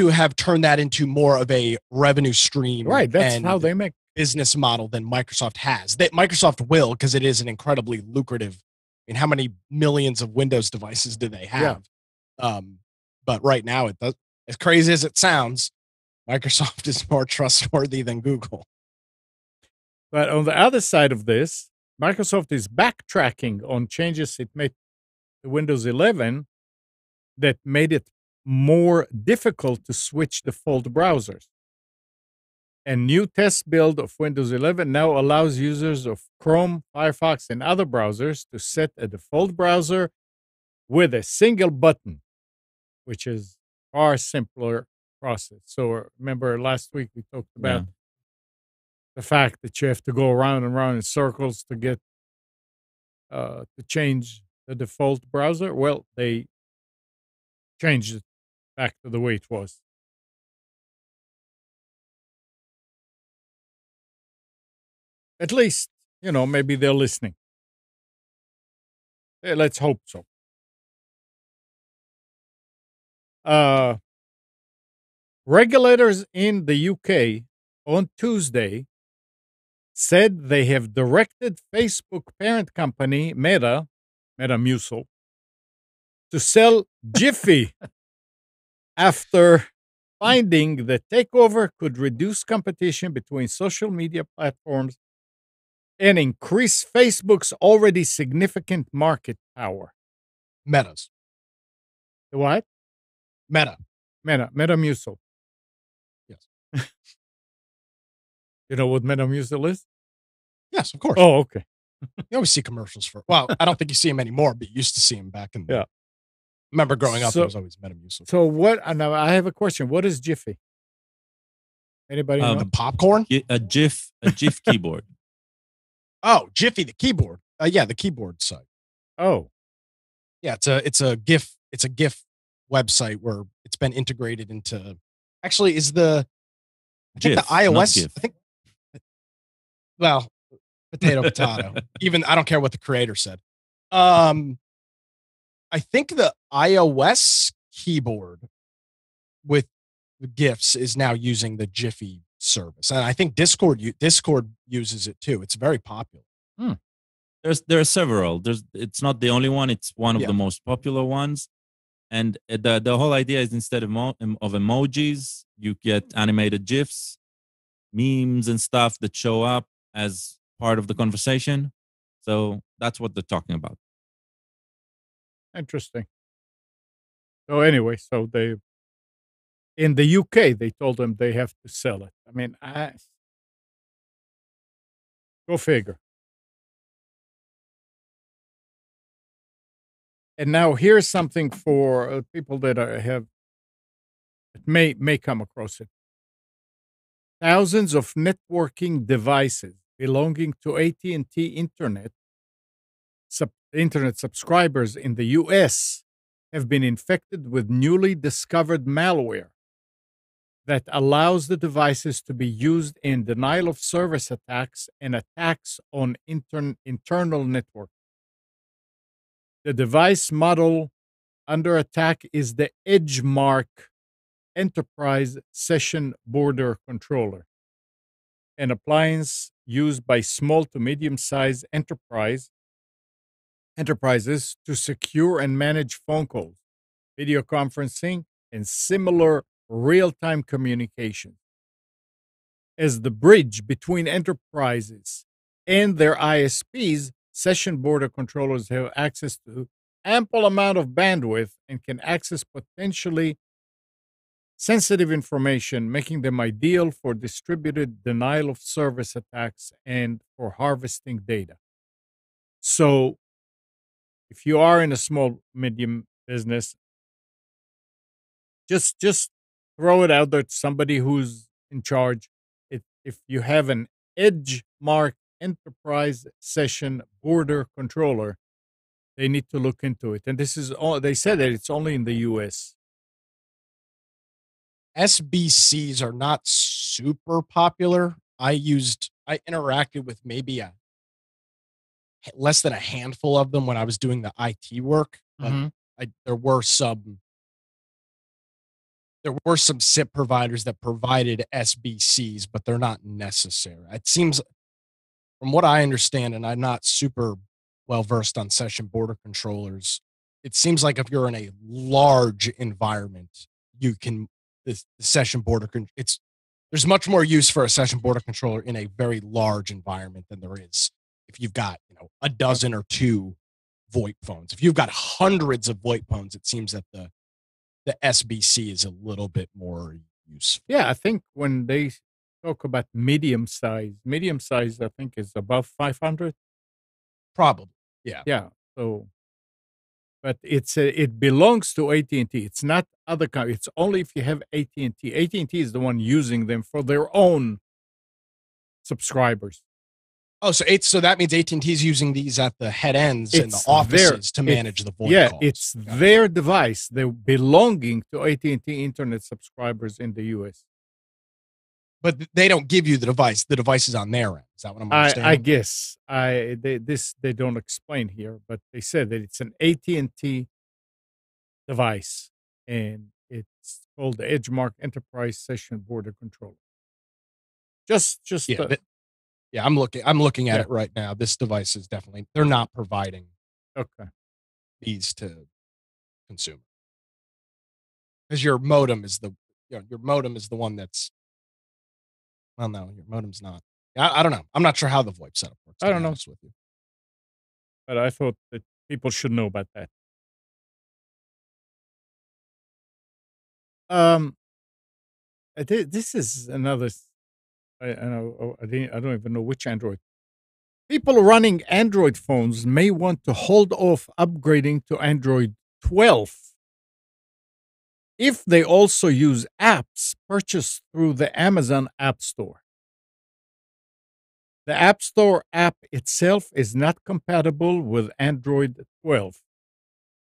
have turned that into more of a revenue stream. Right. That's how they make business model than Microsoft has. That Microsoft will, because it is an incredibly lucrative. I mean, how many millions of Windows devices do they have? Yeah. But right now, it does. As crazy as it sounds, Microsoft is more trustworthy than Google. But on the other side of this, Microsoft is backtracking on changes it made to Windows 11 that made it more difficult to switch default browsers. A new test build of Windows 11 now allows users of Chrome, Firefox, and other browsers to set a default browser with a single button, which is far simpler process. So remember last week we talked about the fact that you have to go around and around in circles to get to change the default browser. Well, they changed it back to the way it was. At least, maybe they're listening. Let's hope so. Regulators in the UK on Tuesday said they have directed Facebook parent company Metamucil, to sell Jiffy after finding the takeover could reduce competition between social media platforms and increase Facebook's already significant market power. Meta's. The what? Metamucil. Yes. You know what Metamucil is? Yes, of course. Oh, okay. You always see commercials for. Well, I don't think you see them anymore, but you used to see them back in. Yeah. Remember growing up, there was always Metamucil. So what? Now I have a question. What is Jiffy? Anybody know? The popcorn? A GIF keyboard. Oh, Jiffy, the keyboard. Yeah, the keyboard site. Oh, yeah. It's a GIF website where it's been integrated into. Actually, is the GIF, iOS? I think. Well, potato. Even I don't care what the creator said. I think the iOS keyboard with the GIFs is now using the Jiffy service, and I think Discord uses it too. It's very popular. There are several. It's not the only one. It's one of the most popular ones, and the whole idea is instead of emojis, you get animated GIFs, memes, and stuff that show up as part of the conversation. So that's what they're talking about. Interesting. So anyway, they in the UK they told them they have to sell it. I mean, go figure. And now here's something for people that may come across it. Thousands of networking devices belonging to AT&T internet subscribers in the U.S. have been infected with newly discovered malware that allows the devices to be used in denial of service attacks and attacks on internal network. The device model under attack is the EdgeMark Enterprise Session Border Controller, an appliance used by small to medium-sized enterprises to secure and manage phone calls, video conferencing, and similar real-time communication. As the bridge between enterprises and their ISPs, session border controllers have access to ample amount of bandwidth and can access potentially sensitive information, making them ideal for distributed denial of service attacks and for harvesting data. So, if you are in a small, medium business, just throw it out there to somebody who's in charge. If you have an EdgeMark Enterprise Session Border Controller, they need to look into it. And this is all they said that it's only in the US. SBCs are not super popular. I interacted with maybe less than a handful of them when I was doing the IT work, but there were some SIP providers that provided SBCs, but they're not necessary. It seems, from what I understand, and I'm not super well versed on session border controllers, it seems like if you're in a large environment, you can the session border. There's much more use for a session border controller in a very large environment than there is if you've got a dozen or two VoIP phones. If you've got hundreds of VoIP phones, it seems that the SBC is a little bit more useful. Yeah, I think when they talk about medium size, I think is above 500. Probably, yeah. Yeah. So, but it belongs to AT&T. It's not other companies. It's only if you have AT&T. AT&T is the one using them for their own subscribers. Oh, so that means AT&T is using these at the head ends and the offices to manage the VoIP calls. It's their device. They're belonging to AT&T internet subscribers in the U.S. But they don't give you the device. The device is on their end. Is that what I'm understanding? I guess. They don't explain here, but they said that it's an AT&T device, and it's called the EdgeMark Enterprise Session Border Controller. Yeah, I'm looking at it right now. This device is definitely, they're not providing these to consumer. Because your modem is the one that's, well, no, your modem's not. I don't know. I'm not sure how the VoIP setup works. I don't know. With you. But I thought that people should know about that. This is another. I don't even know which Android. People running Android phones may want to hold off upgrading to Android 12 if they also use apps purchased through the Amazon App Store. The App Store app itself is not compatible with Android 12,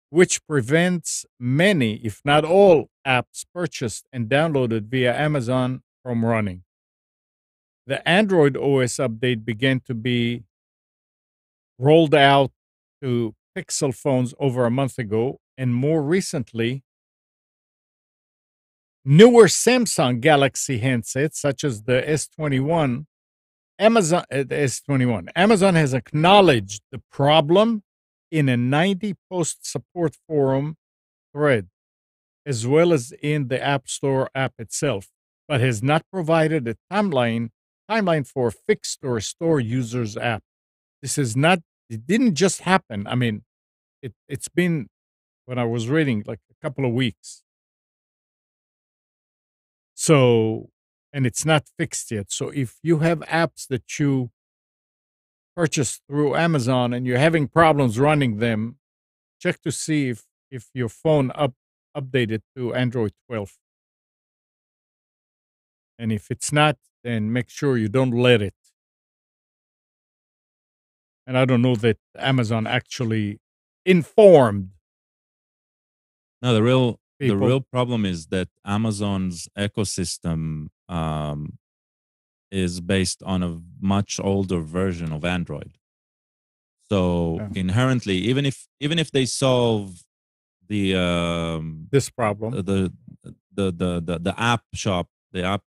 which prevents many, if not all, apps purchased and downloaded via Amazon from running. The Android OS update began to be rolled out to Pixel phones over a month ago, and more recently, newer Samsung Galaxy handsets such as the S21, Amazon has acknowledged the problem in a 90-post support forum thread, as well as in the App Store app itself, but has not provided a timeline for a fix to restore users' app. It didn't just happen. I mean, it's been, when I was reading, like a couple of weeks. So, and it's not fixed yet. So if you have apps that you purchase through Amazon and you're having problems running them, check to see if your phone updated to Android 12. And if it's not, then make sure you don't let it. And I don't know that Amazon actually informed No, the real people. problem is that Amazon's ecosystem is based on a much older version of Android. So Yeah. inherently, even if they solve the This problem. the app shop, the app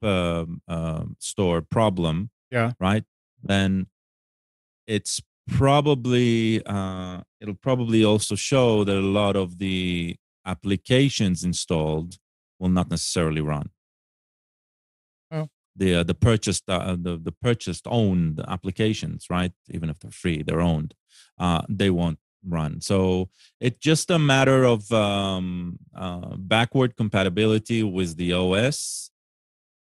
store problem, Yeah. right? Then it's probably it'll probably also show that a lot of the applications installed will not necessarily run. Oh. The purchased owned applications, right? Even if they're free, they're owned. They won't run. So it's just a matter of backward compatibility with the OS,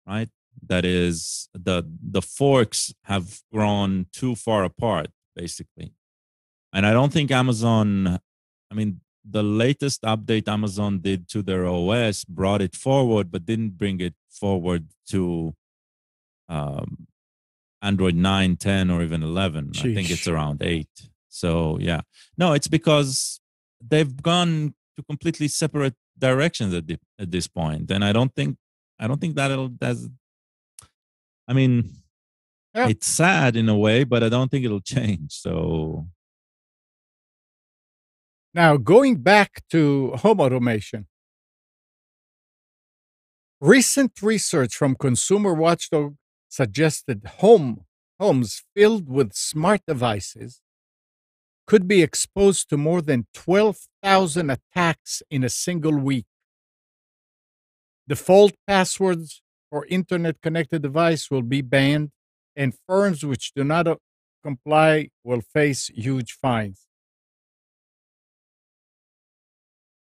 right? That is, the forks have grown too far apart, basically. And I don't think Amazon, I mean, the latest update Amazon did to their OS brought it forward, but didn't bring it forward to Android 9, 10, or even 11. I think it's Sheesh. around 8. So, yeah. No, it's because they've gone to completely separate directions at this point. And I don't think that's, I mean, Yeah. it's sad in a way, but I don't think it'll change. So, Now, going back to home automation, recent research from Consumer Watchdog suggested homes filled with smart devices could be exposed to more than 12,000 attacks in a single week. Default passwords for internet-connected device will be banned, and firms which do not comply will face huge fines.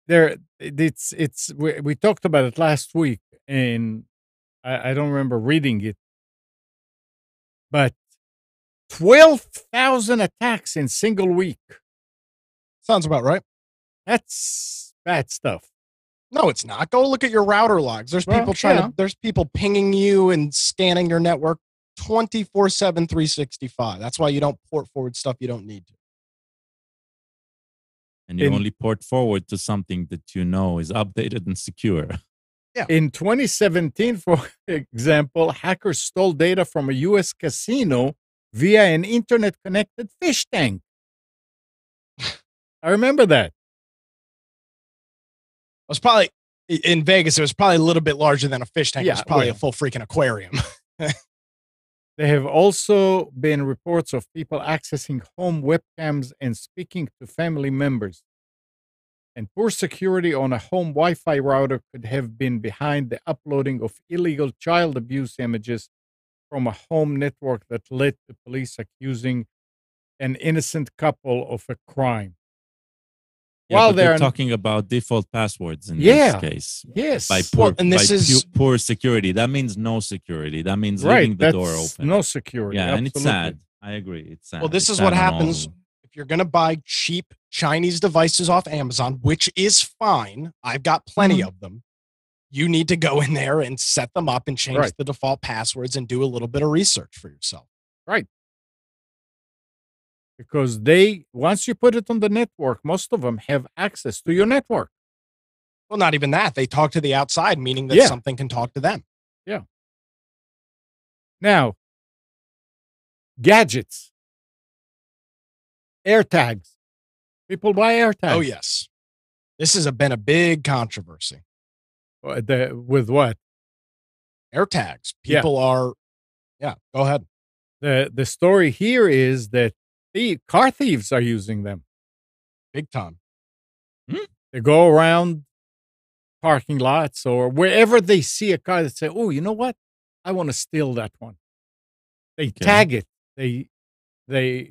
We talked about it last week, and I don't remember reading it, but 12,000 attacks in single week. Sounds about right. That's bad stuff. No, it's not. Go look at your router logs. There's Well, people trying yeah. to, there's people pinging you and scanning your network 24/7, 365. That's why you don't port forward stuff you don't need to. and you In- only port forward to something that you know is updated and secure. In 2017, for example, hackers stole data from a U.S. casino via an internet-connected fish tank. I remember that. It was probably in Vegas. It was probably a little bit larger than a fish tank. It was Yeah, probably well. a full freaking aquarium. There have also been reports of people accessing home webcams and speaking to family members. And poor security on a home Wi-Fi router could have been behind the uploading of illegal child abuse images from a home network that led to police accusing an innocent couple of a crime. Yeah, While but they're they're talking about default passwords in Yeah. this case. yes, By poor, Well, and this is- poor security. That means no security. That means right, leaving the that's door open. no security. Yeah, and it's absolutely. sad. I agree. It's sad. Well, this It's is sad what on all- happens if you're going to buy cheap Chinese devices off Amazon, which is fine. I've got plenty of them. You need to go in there and set them up and change Right. the default passwords and do a little bit of research for yourself. Right. Because once you put it on the network, most of them have access to your network. Well, not even that. They talk to the outside, meaning that Yeah. something can talk to them. Now, gadgets, airtags. People buy airtags. Oh, yes. This has been a big controversy. With what? AirTags. Yeah. People are, yeah, go ahead. The story here is that the car thieves are using them. Big time. They go around parking lots or wherever they see a car that say, "Oh, you know what? I want to steal that one." They tag it. They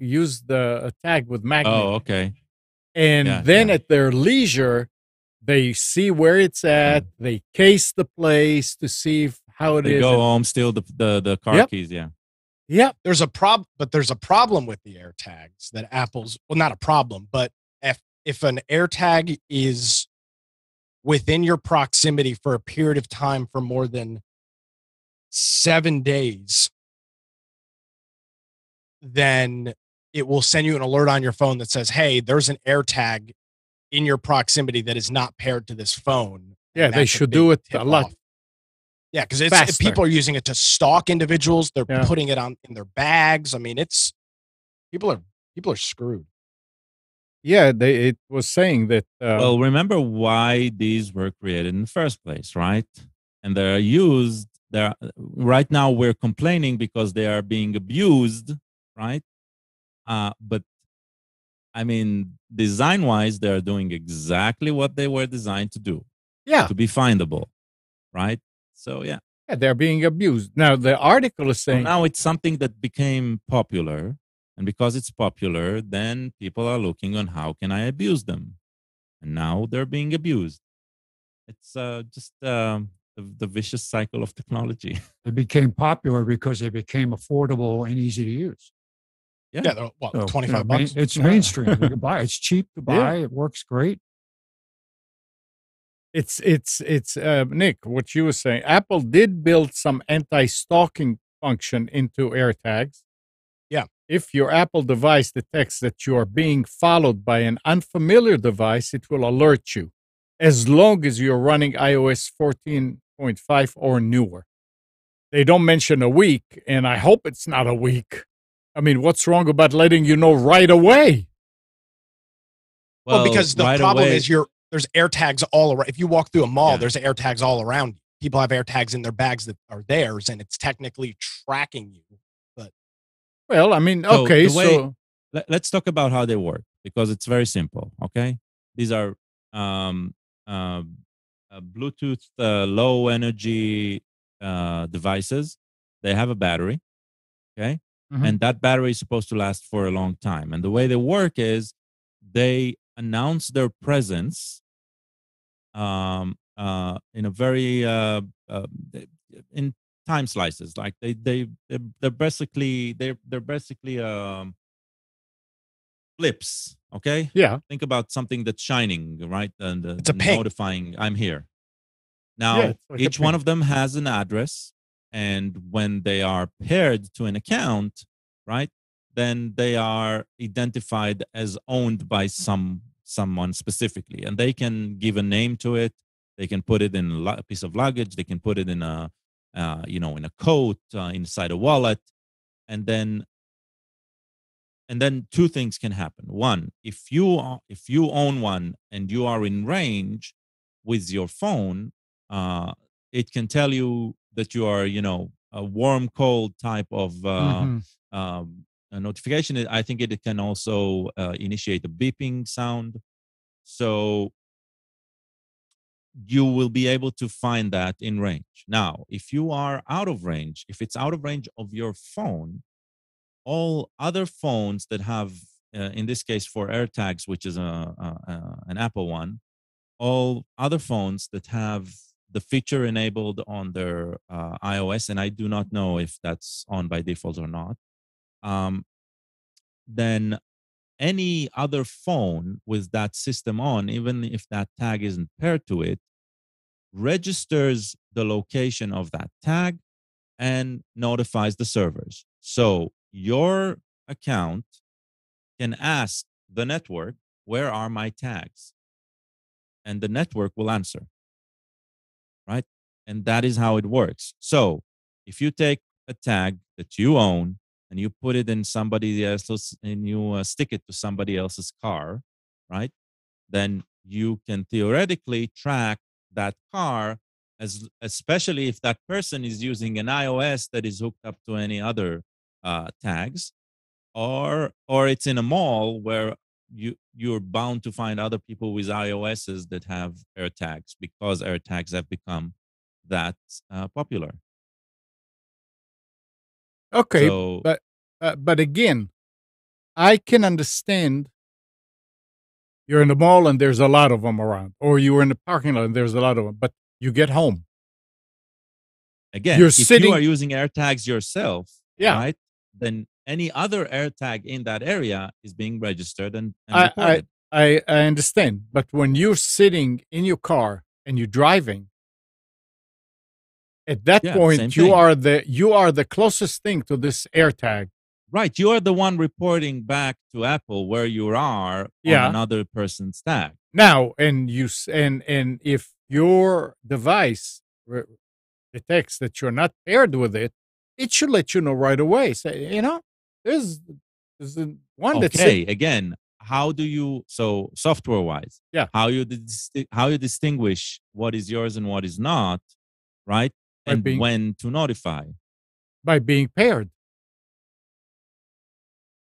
use the tag with magnet. Oh, okay. And Yeah, then yeah. at their leisure, they see where it's at. They case the place to see how it is. They go home, steal the car Yep. keys. Yeah. Yep. There's a problem with the AirTags that Apple's, well, not a problem, but if an AirTag is within your proximity for a period of time for more than 7 days, then it will send you an alert on your phone that says, hey, there's an AirTag in your proximity that is not paired to this phone. Yeah, they should do it a lot. Yeah, because faster. people are using it to stalk individuals. They're Yeah. putting it on in their bags. I mean, it's people are screwed. Yeah, it was saying that. Well, remember why these were created in the first place, right? And they're used. Right now we're complaining because they are being abused, right? But I mean, design-wise, they're doing exactly what they were designed to do. Yeah, To be findable, right? So yeah. Yeah, they're being abused. Now the article is So saying now it's something that became popular, and because it's popular, then people are looking on how can I abuse them, and now they're being abused. It's just the vicious cycle of technology. They became popular because they became affordable and easy to use. Yeah, they're, what, So, 25 main- bucks? it's mainstream. You can buy. It's cheap to buy. It works great. it's Nick, what you were saying. Apple did build some anti-stalking function into AirTags. Yeah. If your Apple device detects that you are being followed by an unfamiliar device, it will alert you, as long as you're running iOS 14.5 or newer. They don't mention a week, and I hope it's not a week. I mean, what's wrong about letting you know right away? Well, because the right problem away- is there's AirTags all around. If you walk through a mall, Yeah. there's AirTags all around you. People have AirTags in their bags that are theirs, and it's technically tracking you. But Well, I mean, So okay, the way- so let's talk about how they work because it's very simple. Okay, these are Bluetooth low energy devices. They have a battery. Okay, Mhm. and that battery is supposed to last for a long time. And the way they work is they announce their presence in a very in time slices. Like they're basically flips. Okay, yeah, think about something that's shining, right? And It's a ping. notifying I'm here. Now Yeah, it's like a each one ping. of them has an address, and when they are paired to an account, right, then they are identified as owned by someone specifically, and they can give a name to it. They can put it in a piece of luggage. They can put it in a in a coat, inside a wallet, and then two things can happen. One, if you own one and you are in range with your phone, it can tell you that you are, a warm, cold type of Mhm. a notification. I think it can also initiate a beeping sound. So you will be able to find that in range. Now, if you are out of range, if it's out of range of your phone, all other phones that have, in this case for AirTags, which is an Apple one, all other phones that have the feature enabled on their iOS, and I do not know if that's on by default or not, then any other phone with that system on, even if that tag isn't paired to it, registers the location of that tag and notifies the servers. So your account can ask the network, where are my tags? And the network will answer, right? And that is how it works. So if you take a tag that you own and you put it in somebody else's, and you stick it to somebody else's car, right? Then you can theoretically track that car, especially if that person is using an iOS that is hooked up to any other tags, or it's in a mall where you're bound to find other people with iOSs that have AirTags because AirTags have become that popular. Okay, So but again, I can understand you're in the mall and there's a lot of them around, or you were in the parking lot and there's a lot of them, but you get home. again, You're if sitting- you are using AirTags yourself, Yeah. right, then any other AirTag in that area is being registered and I, reported. I understand. But when you're sitting in your car and you're driving, at that Yeah, same point thing. you are the closest thing to this AirTag. Right. You are the one reporting back to Apple where you are Yeah. on another person's tag. Now, and and if your device detects that you're not paired with it, it should let you know right away. Say, there's one that's Okay. Again, how do you, so software wise, Yeah. how you distinguish what is yours and what is not, right? And when to notify. By being paired.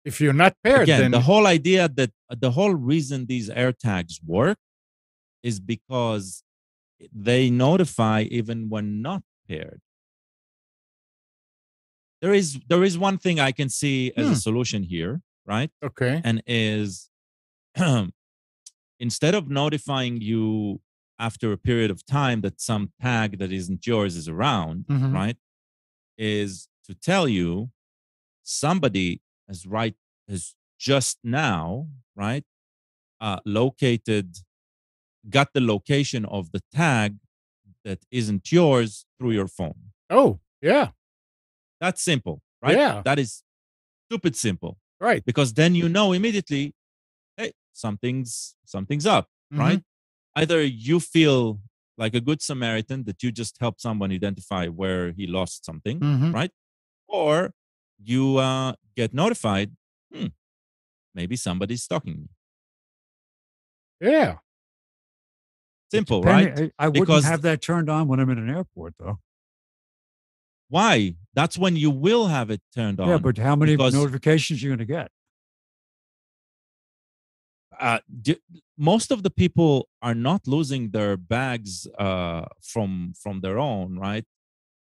If you're not paired, Again, then the whole idea that the whole reason these AirTags work is because they notify even when not paired. There is one thing I can see as a solution here, right? Okay. And is instead of notifying you after a period of time that some tag that isn't yours is around, right? Is to tell you somebody has just now, right? Got the location of the tag that isn't yours through your phone. Oh, yeah. That's simple, right? Yeah. That is stupid simple. Right. Because then you know immediately, hey, something's up, right? Either you feel like a good Samaritan that you just help someone identify where he lost something, right? Or you get notified, maybe somebody's stalking me. Yeah. Simple, right? I wouldn't have that turned on when I'm in an airport, though. Why? That's when you will have it turned on. Yeah, but how many notifications are you going to get? Most of the people are not losing their bags from their own, right?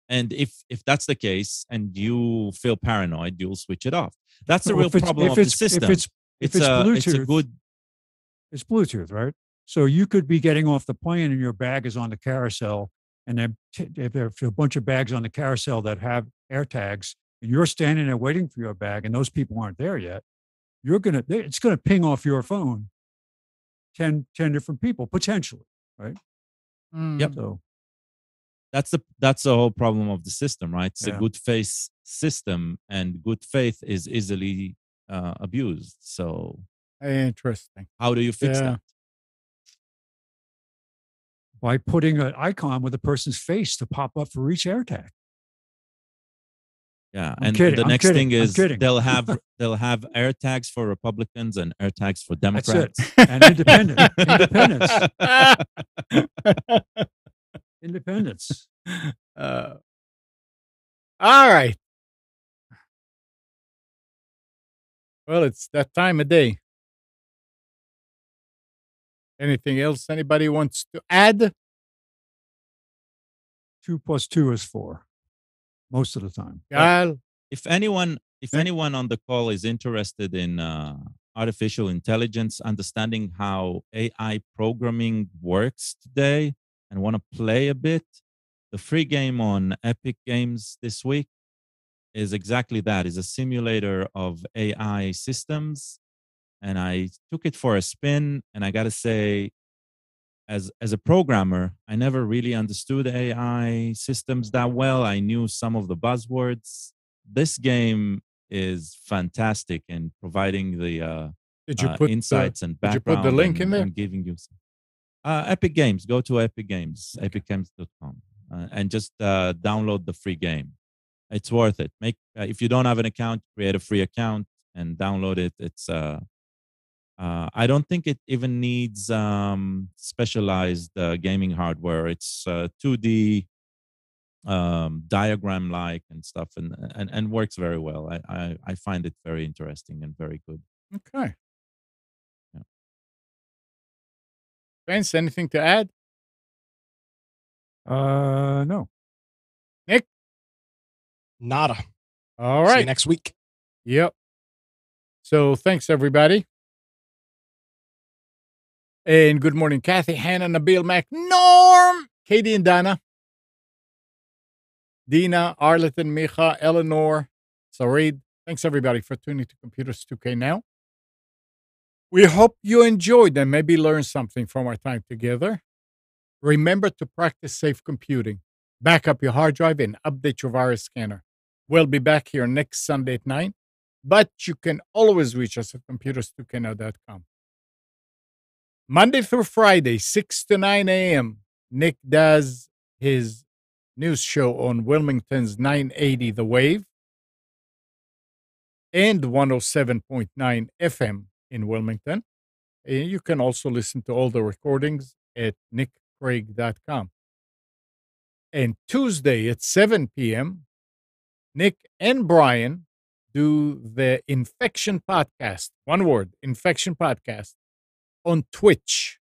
And if that's the case, and you feel paranoid, you'll switch it off. That's the real problem of the system. If it's Bluetooth, it's Bluetooth, right? So you could be getting off the plane and your bag is on the carousel, and then if there are a bunch of bags on the carousel that have AirTags, and you're standing there waiting for your bag, and those people aren't there yet, it's gonna ping off your phone 10 different people potentially, right? Yep. So that's the whole problem of the system, right? It's a good faith system, and good faith is easily abused. So interesting. How do you fix that? By putting an icon with a person's face to pop up for each AirTag. Yeah, I'm kidding. The next thing is they'll have AirTags for Republicans and AirTags for Democrats. That's it. And independence. All right. Well, it's that time of day. Anything else anybody wants to add? 2 + 2 is 4 most of the time. Well, if anyone on the call is interested in artificial intelligence, understanding how AI programming works today, and want to play a bit, the free game on Epic Games this week is exactly that. It's a simulator of AI systems. And I took it for a spin, and I got to say, as a programmer, I never really understood AI systems that well. I knew some of the buzzwords. This game is fantastic in providing the insights and background. Did you put the link in there? And giving you some. Epic Games. Go to Epic Games, epicgames.com, and just download the free game. It's worth it. If you don't have an account, create a free account and download it. It's I don't think it even needs specialized gaming hardware. It's 2D diagram like and stuff, and works very well. I find it very interesting and very good. Okay. Yeah. Vince, anything to add? No. Nick? Nada. All right. See you next week. Yep. So thanks, everybody. And good morning, Kathy, Hannah, Nabil, Mac, Norm, Katie and Donna, Dina, Arlington, Micha, Eleanor, Sarid. Thanks, everybody, for tuning to Computers 2K Now. We hope you enjoyed and maybe learned something from our time together. Remember to practice safe computing. Back up your hard drive and update your virus scanner. We'll be back here next Sunday at 9, but you can always reach us at computers2kno.com. Monday through Friday, 6 to 9 a.m., Nick does his news show on Wilmington's 980 The Wave and 107.9 FM in Wilmington. And you can also listen to all the recordings at nickcraig.com. And Tuesday at 7 p.m., Nick and Brian do the Infection Podcast. One word, Infection Podcast, on Twitch.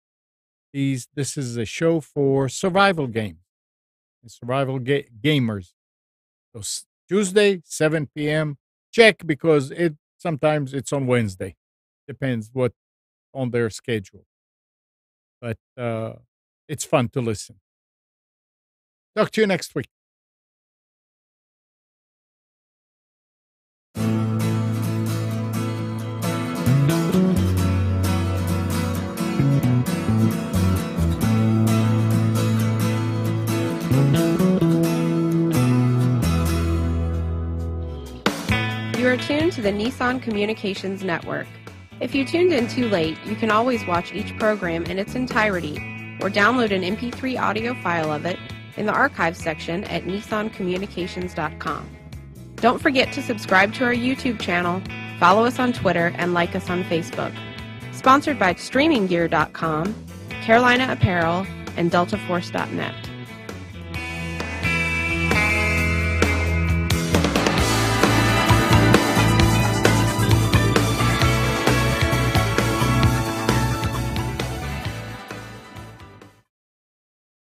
This is a show for survival games, survival gamers. So Tuesday, 7 p.m. Check because sometimes it's on Wednesday. Depends what on their schedule. But it's fun to listen. Talk to you next week. You are tuned to the Nissan Communications Network. If you tuned in too late, you can always watch each program in its entirety or download an MP3 audio file of it in the archives section at nissancommunications.com. Don't forget to subscribe to our YouTube channel, follow us on Twitter, and like us on Facebook. Sponsored by StreamingGear.com, Carolina Apparel, and DeltaForce.net.